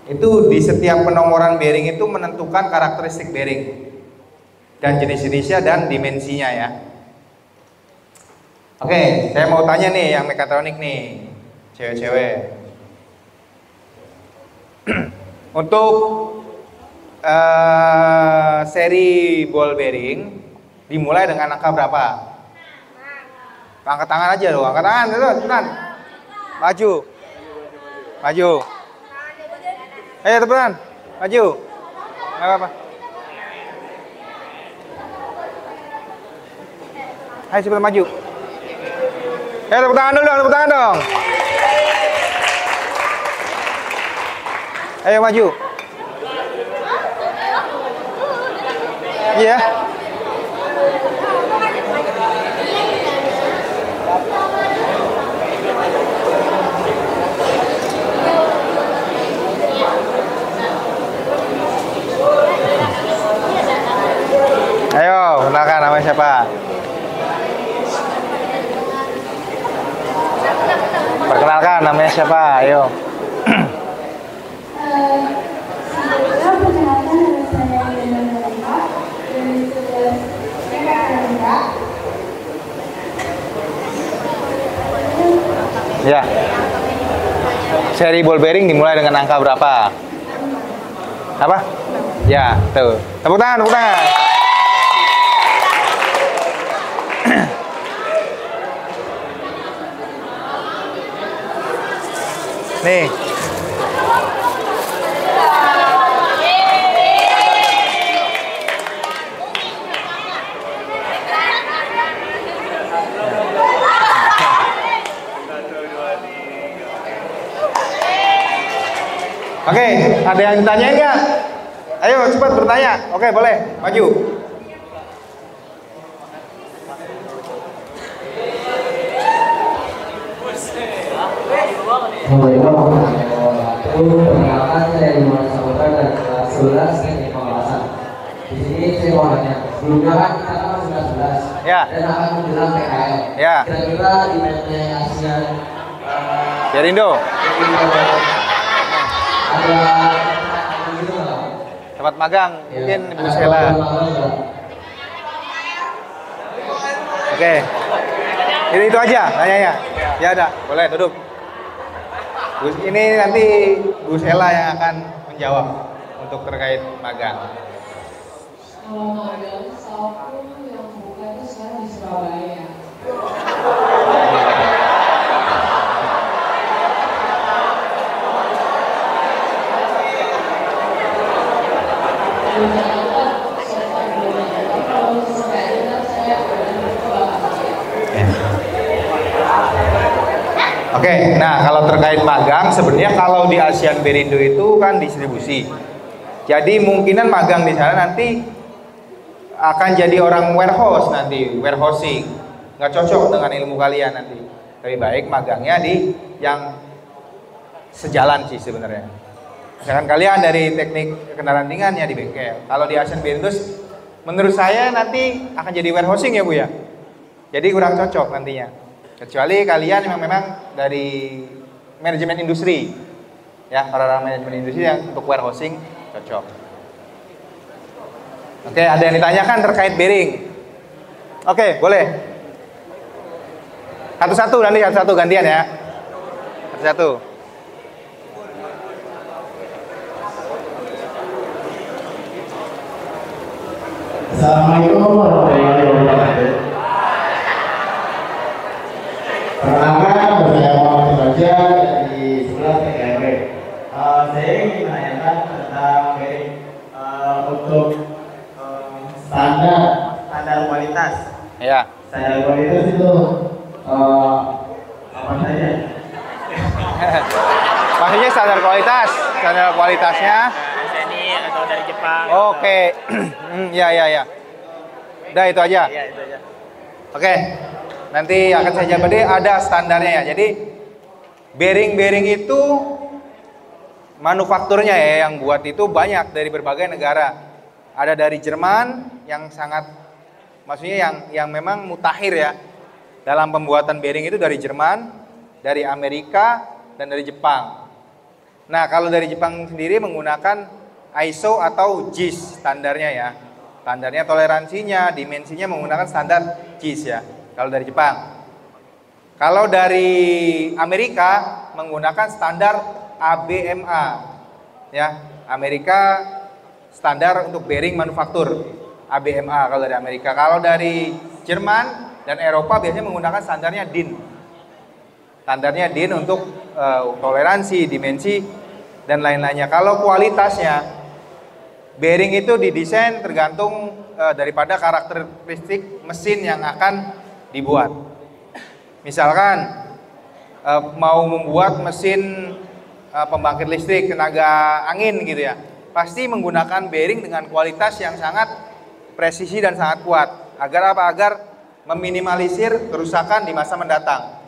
Itu di setiap penomoran bearing itu menentukan karakteristik bearing dan jenis-jenisnya dan dimensinya ya. Oke, saya mau tanya nih yang mekatronik nih, cewek-cewek. Untuk seri ball bearing dimulai dengan angka berapa? Angkat tangan aja loh, angkat tangan dulu, cepetan. Maju. Maju. Ayo cepetan. Maju. Enggak apa-apa. Ayo cepetan maju. Ayo tepuk tangan dulu, tepuk tangan dong. Ayo maju. Iya. Ayo, kenalkan namanya siapa? Perkenalkan namanya siapa? Ayo. Ya. Seri ball bearing dimulai dengan angka berapa? Apa? Ya, tuh. Tepuk tangan, tepuk tangan. Nih. Oke, ada yang ditanyain nggak? Ayo cepat bertanya. Oke, boleh. Maju. Perkenalkan saya Imam Saputra dari kelas 11 teknik pengelasan. Di sini saya mau nanya, sebelumnya kan kita kan sudah 11 Ya. dan akan menjelang PKL. Ya. Kira-kira di eventnya ASEAN Berindo. ada gitu nggak? Tempat magang, Ya, mungkin ada Bu Sela. program nggak? Oke. Itu aja nanyanya. Ya ada, boleh duduk. Ini nanti Bu Sela yang akan menjawab untuk terkait magang. Kalau magang, setahu yang buka itu sekarang di Surabaya. Di Jakarta, so far belum ada. Kalau sampai ada, saya akan mencoba. Oke, nah kalau terkait magang, sebenarnya kalau di ASEAN Berindo itu kan distribusi. Jadi mungkinan magang di sana nanti akan jadi orang warehouse nanti, warehousing. Nggak cocok dengan ilmu kalian nanti. Lebih baik magangnya di yang sejalan sih sebenarnya. Misalkan kalian dari teknik kendaraan ringannya di bengkel. Kalau di ASEAN Berindo, menurut saya nanti akan jadi warehousing ya Bu ya. Jadi kurang cocok nantinya. Kecuali kalian memang dari manajemen industri, ya para manajemen industri yang untuk warehousing cocok. Oke, ada yang ditanyakan terkait bearing? Oke, boleh. Satu-satu nanti satu-satu gantian ya. Satu-satu. Assalamualaikum warahmatullahi wabarakatuh. Pertama, saya Muhammad Raja dari 11 TKMB. Saya ingin menanyakan tentang untuk standar kualitas. Ya. Standar kualitas itu apa saja? Maksudnya standar kualitasnya. Seni atau dari Jepang. Oke. Ya. Udah itu aja. Iya, itu aja. Oke. Nanti akan saya jawab, ada standarnya ya. Jadi bearing itu manufakturnya ya yang buat itu banyak dari berbagai negara. Ada dari Jerman yang sangat, maksudnya yang memang mutakhir ya dalam pembuatan bearing itu, dari Jerman, dari Amerika, dan dari Jepang. Nah kalau dari Jepang sendiri menggunakan ISO atau JIS standarnya ya. Standarnya toleransinya, dimensinya menggunakan standar JIS ya. Kalau dari Jepang. Kalau dari Amerika menggunakan standar ABMA. Ya, Amerika standar untuk bearing manufaktur ABMA kalau dari Amerika. Kalau dari Jerman dan Eropa biasanya menggunakan standarnya DIN. Standarnya DIN untuk toleransi, dimensi dan lain-lainnya. Kalau kualitasnya, bearing itu didesain tergantung daripada karakteristik mesin yang akan dibuat. Misalkan mau membuat mesin pembangkit listrik tenaga angin gitu ya, pasti menggunakan bearing dengan kualitas yang sangat presisi dan sangat kuat. Agar apa? Agar meminimalisir kerusakan di masa mendatang.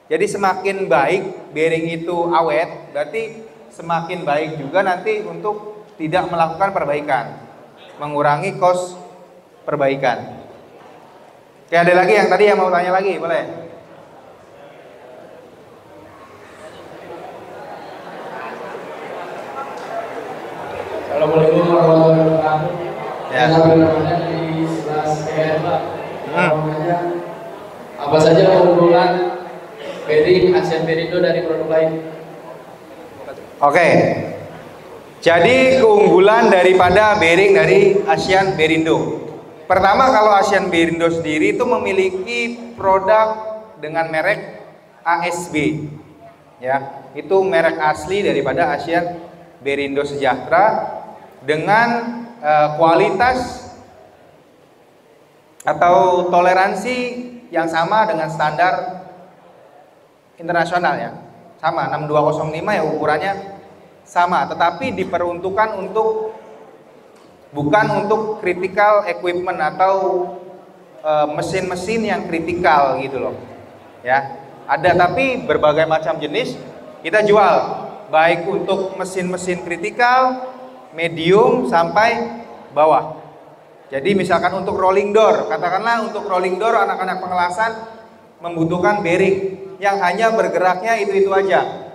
Jadi semakin baik bearing itu awet, berarti semakin baik juga nanti untuk tidak melakukan perbaikan, mengurangi cost perbaikan. Oke, ada lagi yang tadi yang mau tanya lagi, boleh? Assalamualaikum warahmatullahi wabarakatuh. Ya. Saya berada di 11 TKM, Pak. Apa saja keunggulan bearing ASEAN Berindo dari produk lain? Oke. Jadi keunggulan daripada bearing dari ASEAN Berindo. Pertama, kalau ASEAN Berindo sendiri itu memiliki produk dengan merek ASB. Ya, itu merek asli daripada ASEAN Berindo Sejahtera dengan kualitas atau toleransi yang sama dengan standar internasional ya. Sama 6205 ya ukurannya sama, tetapi diperuntukkan untuk bukan untuk critical equipment atau mesin-mesin yang kritikal gitu loh. Ya, ada tapi berbagai macam jenis kita jual, baik untuk mesin-mesin kritikal, medium sampai bawah. Jadi misalkan untuk rolling door, katakanlah untuk rolling door anak-anak pengelasan membutuhkan bearing yang hanya bergeraknya itu-itu aja.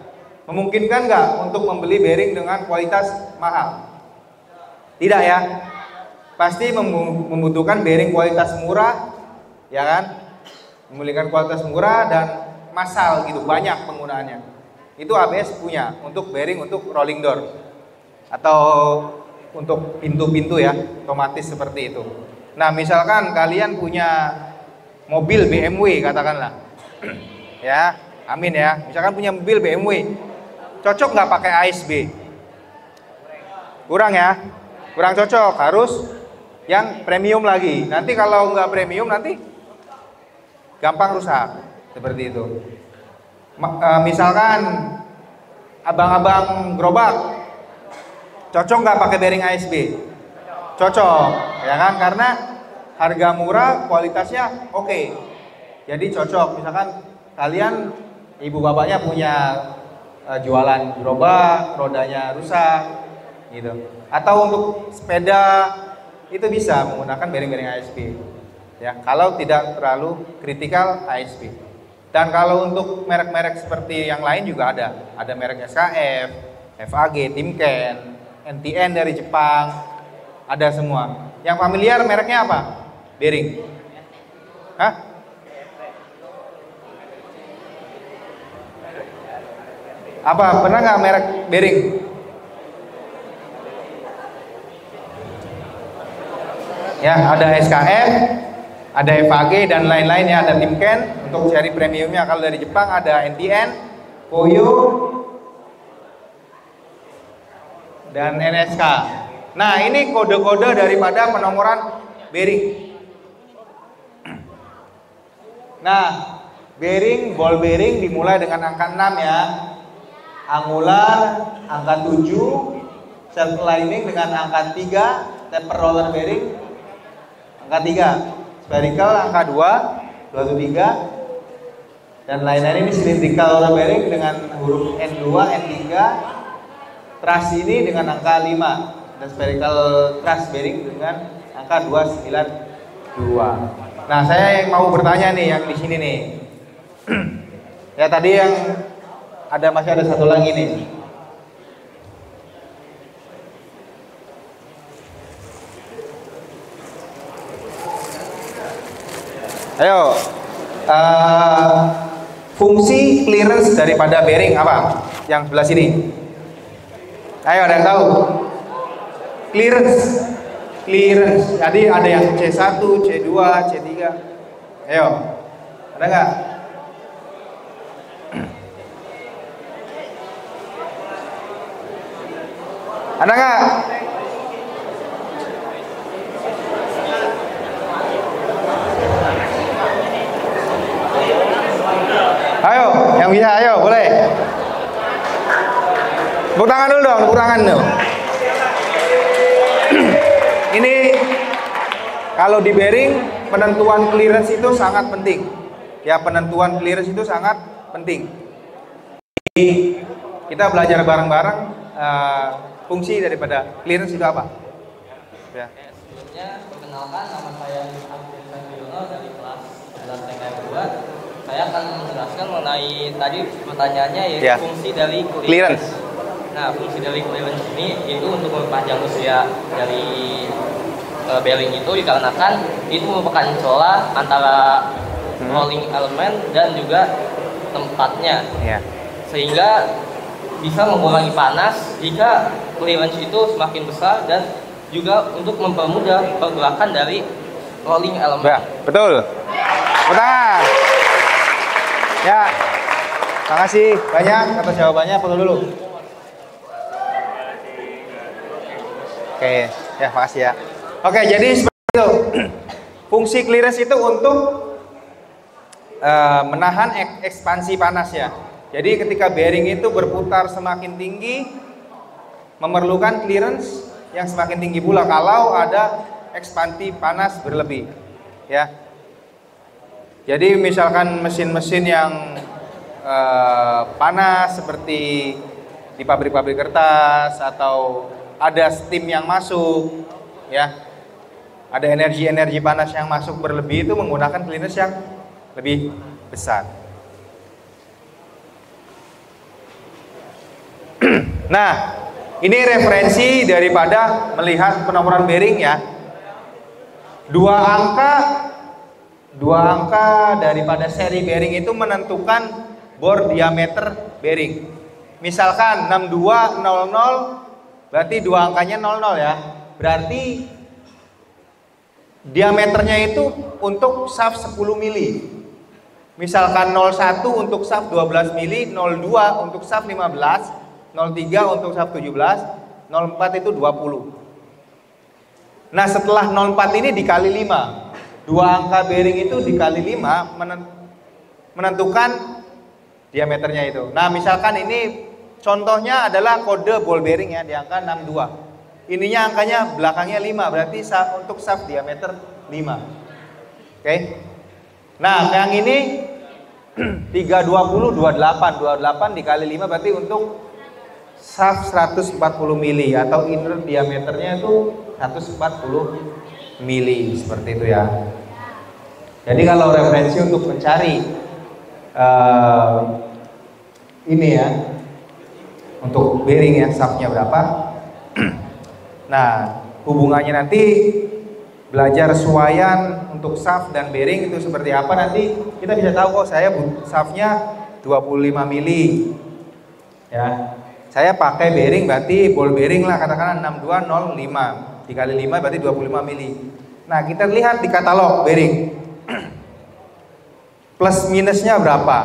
Memungkinkan nggak untuk membeli bearing dengan kualitas mahal? Tidak ya. Pasti membutuhkan bearing kualitas murah, ya kan? Memiliki kualitas murah dan massal gitu, banyak penggunaannya. Itu ABS punya untuk bearing untuk rolling door atau untuk pintu-pintu ya, otomatis seperti itu. Nah, misalkan kalian punya mobil BMW katakanlah, ya, amin ya. Misalkan punya mobil BMW, cocok nggak pakai ASB? Kurang ya, kurang cocok. Harus yang premium lagi. Nanti kalau nggak premium nanti gampang rusak seperti itu. Misalkan abang-abang gerobak, cocok nggak pakai bearing ASB? Cocok, ya kan? Karena harga murah, kualitasnya oke. Jadi cocok. Misalkan kalian, ibu bapaknya punya jualan gerobak, rodanya rusak, gitu. Atau untuk sepeda itu bisa menggunakan bearing-bearing ASB. Ya, kalau tidak terlalu kritikal ASB. Dan kalau untuk merek-merek seperti yang lain juga ada. Ada merek SKF, FAG, Timken, NTN dari Jepang, ada semua. Yang familiar mereknya apa? Bearing. Hah? Apa? Pernah nggak merek bearing? Ya, ada SKF, ada FAG dan lain-lain ya, ada Timken. Untuk seri premiumnya kalau dari Jepang ada NTN, Koyo, dan NSK. Nah, ini kode-kode daripada penomoran bearing. Nah, bearing, ball bearing dimulai dengan angka 6 ya. Angular angka 7, self aligning dengan angka 3, taper roller bearing angka 3, spherical angka 2, 23, dan lain-lain. Ini cylindrical roller bearing dengan huruf N2, N3. Truss ini dengan angka 5 dan spherical truss bearing dengan angka 292. Nah, saya mau bertanya nih yang di sini nih. Ya, tadi yang masih ada satu lagi nih. Ayo, fungsi clearance daripada bearing apa? Yang sebelah sini. Ayo, ada yang tahu? Clearance. Jadi ada yang C1, C2, C3. Ayo, ada nggak? Ada nggak? Ayo, yang bisa, ayo, boleh. Tepuk tangan dulu dong, tepuk tangan dong. Ini kalau di bearing penentuan clearance itu sangat penting. Ya, penentuan clearance itu sangat penting. Jadi, kita belajar bareng-bareng fungsi daripada clearance itu apa? Ya. Sebelumnya, perkenalkan, nama saya Abdul Yono dari kelas 9 TKF 2. Saya akan menjelaskan mengenai tadi pertanyaannya yaitu fungsi dari clearance. Nah, fungsi dari clearance ini itu untuk memperpanjang usia dari bearing itu dikarenakan itu merupakan celah antara rolling element dan juga tempatnya, sehingga bisa mengurangi panas jika clearance itu semakin besar dan juga untuk mempermudah pergerakan dari rolling element. Ya, betul. Tangan. Ya, terima kasih banyak atas jawabannya. Foto dulu. Oke, ya, makasih ya. Oke, jadi seperti itu. Fungsi clearance itu untuk menahan ekspansi panas ya. Jadi ketika bearing itu berputar semakin tinggi, memerlukan clearance yang semakin tinggi pula kalau ada ekspansi panas berlebih, ya. Jadi misalkan mesin-mesin yang panas seperti di pabrik-pabrik kertas atau ada steam yang masuk, ya, ada energi-energi panas yang masuk berlebih, itu menggunakan clearance yang lebih besar. Nah, ini referensi daripada melihat penomoran bearing, ya. Dua angka daripada seri bearing itu menentukan bore diameter bearing. Misalkan 6200, berarti dua angkanya 00, ya. Berarti diameternya itu untuk shaft 10 mili. Misalkan 01 untuk shaft 12 mili, 02 untuk shaft 15, 03 untuk shaft 17, 04 itu 20. Nah, setelah 04 ini dikali 5. Dua angka bearing itu dikali 5 menentukan diameternya itu. Nah, misalkan ini contohnya adalah kode ball bearing, ya, di angka 62. Ininya angkanya belakangnya 5, berarti untuk shaft diameter 5. Oke. Nah, yang ini 320 28 dikali 5 berarti untuk shaft 140 mili atau inner diameternya itu 140 mili, seperti itu, ya. Jadi kalau referensi untuk mencari ini, ya, untuk bearing, ya, shaftnya berapa. Nah, hubungannya nanti belajar suaian untuk shaft dan bearing itu seperti apa, nanti kita bisa tahu kok saya shaftnya 25 mili, ya. Saya pakai bearing berarti ball bearing lah, katakanlah 6205 dikali 5 berarti 25 mili. Nah, kita lihat di katalog bearing plus minusnya berapa,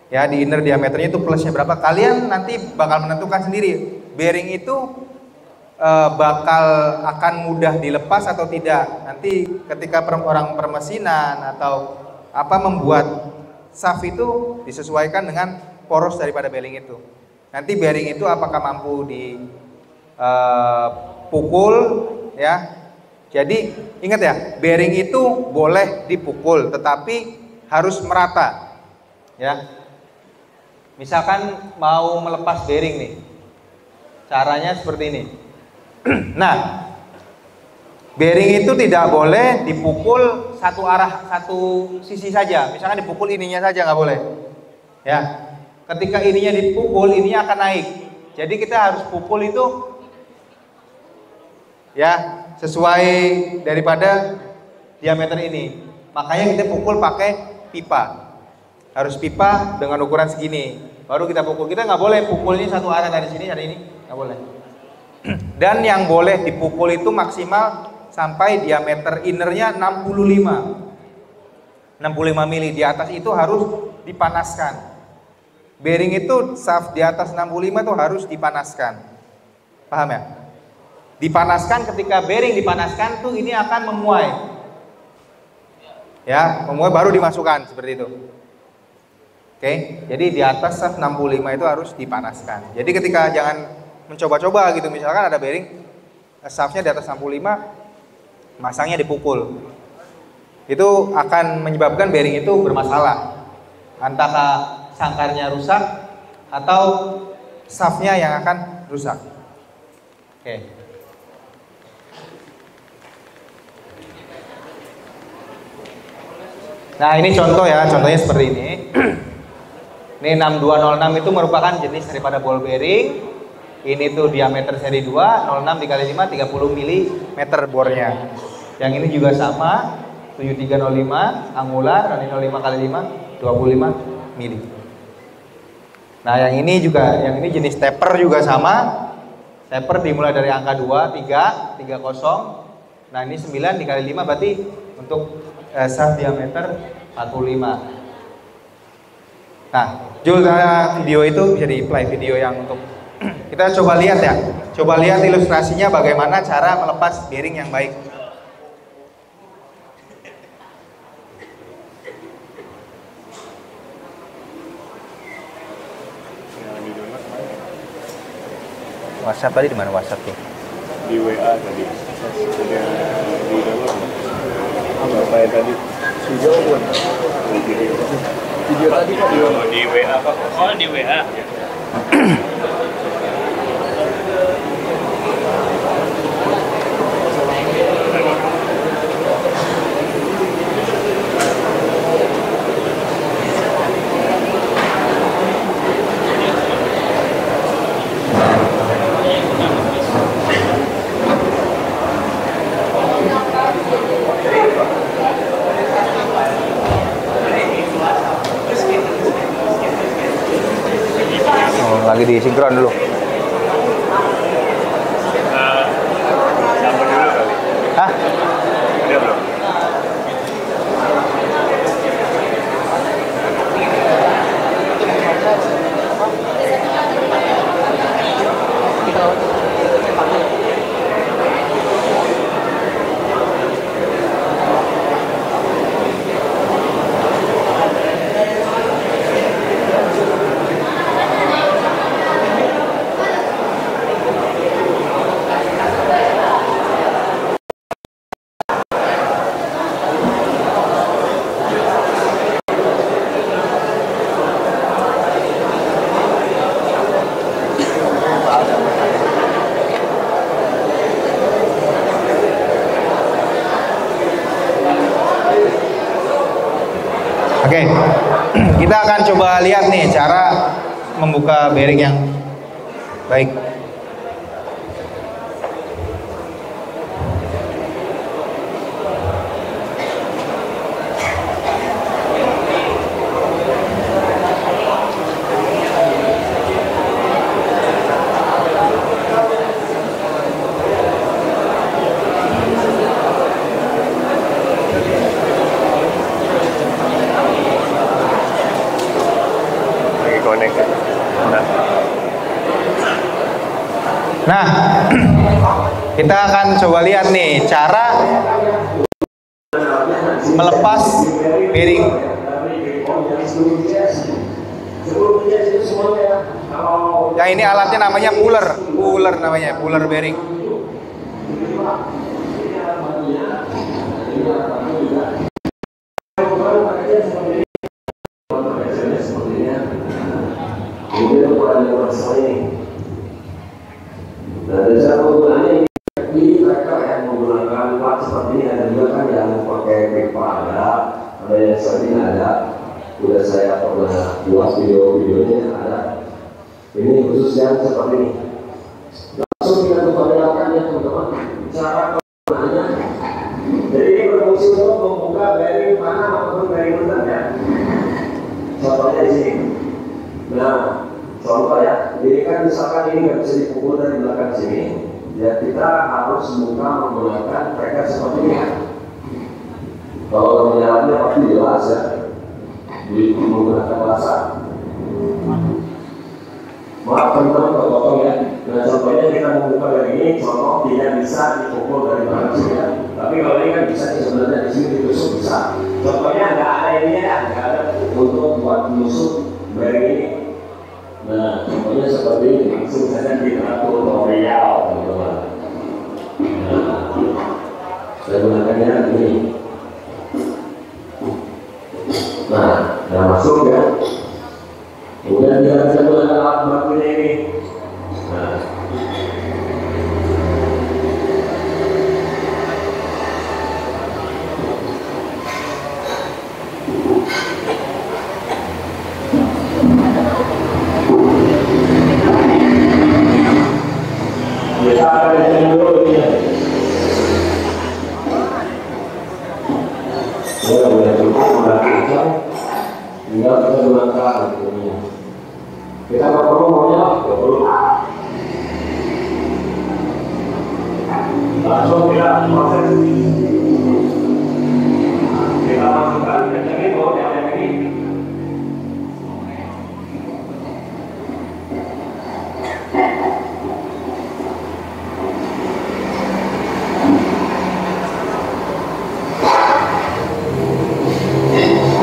ya, di inner diameternya itu plusnya berapa. Kalian nanti bakal menentukan sendiri bearing itu bakal akan mudah dilepas atau tidak. Nanti ketika orang permesinan atau apa membuat shaft itu disesuaikan dengan poros daripada bearing itu. Nanti bearing itu apakah mampu dipukul, ya. Jadi ingat, ya, bearing itu boleh dipukul tetapi harus merata, ya. Misalkan mau melepas bearing nih, caranya seperti ini. Nah, bearing itu tidak boleh dipukul satu arah, satu sisi saja. Misalkan dipukul ininya saja nggak boleh, ya. Ketika ininya dipukul, ininya akan naik. Jadi kita harus pukul itu, ya, sesuai daripada diameter ini. Makanya kita pukul pakai pipa. Harus pipa dengan ukuran segini. Baru kita pukul. Kita nggak boleh pukulnya satu arah dari sini dari ini, nggak boleh. Dan yang boleh dipukul itu maksimal sampai diameter innernya 65 mili. Di atas itu harus dipanaskan. Bearing itu shaft di atas 65 itu harus dipanaskan. Paham, ya? Dipanaskan, ketika bearing dipanaskan tuh ini akan memuai. Ya, memuai baru dimasukkan seperti itu. Oke, jadi di atas shaft 65 itu harus dipanaskan. Jadi ketika jangan mencoba-coba gitu, misalkan ada bearing shaftnya di atas 65, masangnya dipukul. Itu akan menyebabkan bearing itu bermasalah. Antara sangkarnya rusak atau shaftnya yang akan rusak. Oke. Nah, ini contoh, ya, contohnya seperti ini. Ini 6206 itu merupakan jenis daripada ball bearing. Ini tuh diameter seri 2, 06 dikali 5, 30 mm bornya. Yang ini juga sama, 7305 angular, dan 05 kali 5, 25 mili. Nah, yang ini juga, yang ini jenis taper juga sama. Taper dimulai dari angka 2, 3, 30. Nah, ini 9 dikali 5 berarti untuk shaft diameter 45. Nah, Jul, video itu bisa di-play video yang untuk kita coba lihat, ya. Coba lihat ilustrasinya bagaimana cara melepas bearing yang baik. WhatsApp tadi di mana WhatsAppnya? Di WA tadi. Ada di dalam. Apa yang tadi? Video pun. Video tadi kok di WA Pak. Oh, di WA. Lagi di sinkron dulu. Sambung dulu kali. Hah? Udah belum? Oke, kita akan coba lihat nih cara membuka bearing yang baik. Nah, kita akan coba lihat nih cara melepas bearing. Ya ini alatnya namanya puller namanya, puller bearing. Dan cara penggunaannya ini mereka yang menggunakan plat seperti ini, ada juga kan yang pakai pipa ada yang seperti ini ada. Sudah saya pernah buat video-videonya ada. Ini khusus yang seperti ini. Langsung kita perlihatkan ya teman-teman cara penggunaannya. Jadi ini berfungsi untuk membuka bearing mana maupun bearing rendah. Contohnya di sini. Nah, contoh ya, ini kan misalkan ini nggak bisa dipukul dari belakang sini, ya kita harus buka menggunakan bracket seperti ini ya. Kalau menyalanya pasti jelas ya, menggunakan laser. Maaf teman-teman kalau potong ya. Nah contohnya kita membuka dari ini, contoh tidak bisa dipukul dari belakang sini ya. Tapi kalau ini kan bisa sebenarnya di sini ditusuk bisa. Contohnya nggak ada ini ya, nggak ada untuk buat menusuk bearing ini. Nah, contohnya seperti ini, langsung saja kita tutorial, teman-teman. Nah, saya gunakannya ini. Nah, sudah masuk ya. Kemudian kita bisa gunakan alat bantunya ini. Nah, kita akan lihat dulu ini. Ya, boleh cukup menggunakan tinggal kita gunakan ini. Kita nggak perlu maunya, nggak perlu. Langsung kita proses. Kita masukkan ke sini, bawa yang ini.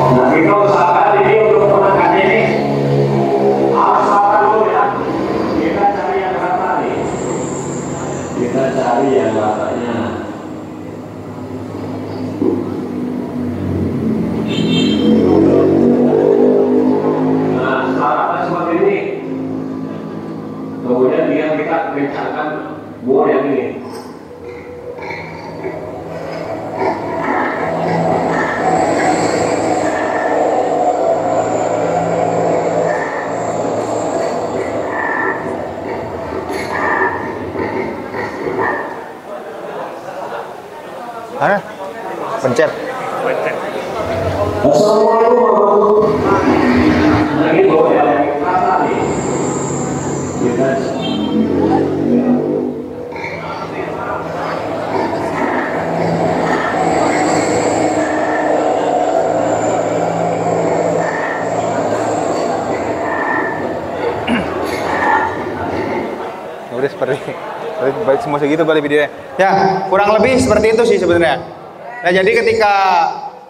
Nah, kita usahakan ini untuk menekan ini. Harus sabar dulu ya. Kita cari yang rata nih. Kita cari yang katanya. Nah, syaratnya seperti ini. Kemudian kita kencangkan bor yang ini. Mana? Pencet. Assalamualaikum warahmatullahi wabarakatuh. Lagi bawa yang rata nih. Kita udah seperti baik semua segitu balik videonya. Ya, kurang lebih seperti itu sih sebenarnya. Nah, jadi ketika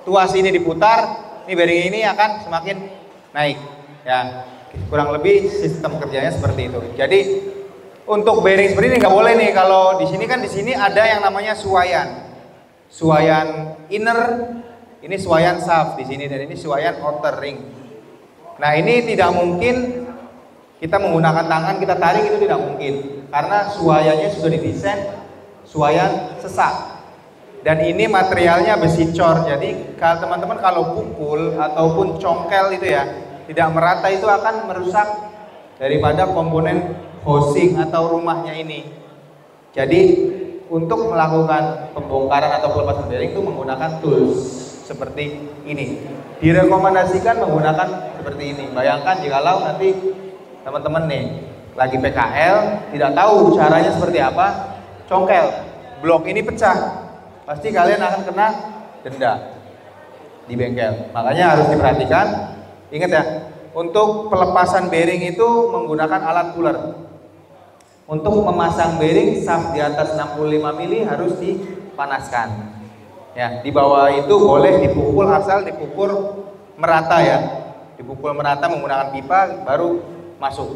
tuas ini diputar, ini bearing ini akan semakin naik. Ya, kurang lebih sistem kerjanya seperti itu. Jadi untuk bearing seperti ini nggak boleh nih kalau di sini ada yang namanya suwayan. Suwayan inner, ini suwayan shaft di sini dan ini suwayan outer ring. Nah, ini tidak mungkin kita menggunakan tangan kita tarik, itu tidak mungkin karena suwayannya sudah didesain suwayan sesak dan ini materialnya besi cor. Jadi kalau teman-teman kalau pukul ataupun congkel itu ya tidak merata, itu akan merusak daripada komponen housing atau rumahnya ini. Jadi untuk melakukan pembongkaran atau pelepasan bearing itu menggunakan tools seperti ini. Direkomendasikan menggunakan seperti ini. Bayangkan jikalau nanti teman-teman nih lagi PKL tidak tahu caranya seperti apa, congkel, blok ini pecah, pasti kalian akan kena denda di bengkel. Makanya harus diperhatikan. Ingat ya, untuk pelepasan bearing itu menggunakan alat puller. Untuk memasang bearing shaft di atas 65 mili harus dipanaskan. Ya, di bawah itu boleh dipukul asal dipukul merata ya, dipukul merata menggunakan pipa baru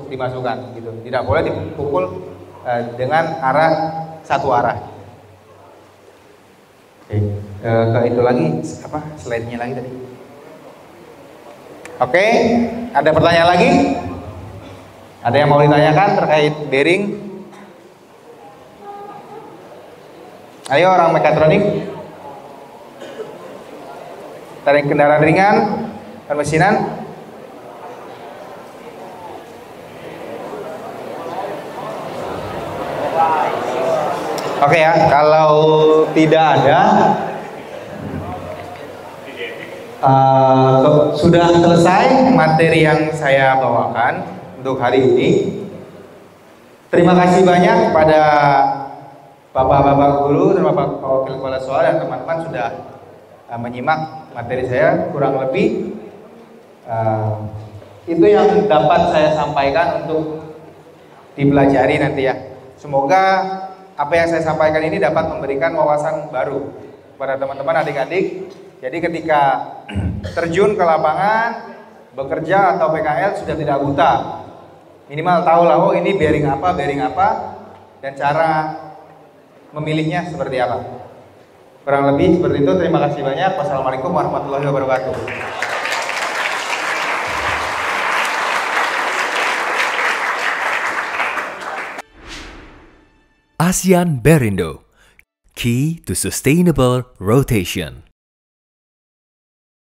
dimasukkan gitu. Tidak boleh dipukul dengan arah satu arah. Oke, ke itu lagi apa slide-nya lagi tadi. Oke, ada pertanyaan lagi? Ada yang mau ditanyakan terkait bearing? Ayo orang mekatronik. Tarik kendaraan ringan, permesinan. Oke ya, kalau tidak ada, sudah selesai materi yang saya bawakan untuk hari ini. Terima kasih banyak kepada Bapak-Bapak guru dan Bapak Wakil Kepala Sekolah dan teman-teman sudah menyimak materi saya. Kurang lebih itu yang dapat saya sampaikan untuk dipelajari nanti ya. Semoga apa yang saya sampaikan ini dapat memberikan wawasan baru kepada teman-teman adik-adik. Jadi ketika terjun ke lapangan, bekerja atau PKL sudah tidak buta. Minimal tahu lah, oh ini bearing apa, dan cara memilihnya seperti apa. Kurang lebih seperti itu. Terima kasih banyak. Wassalamualaikum warahmatullahi wabarakatuh. ASEAN Bearindo, Key to Sustainable Rotation.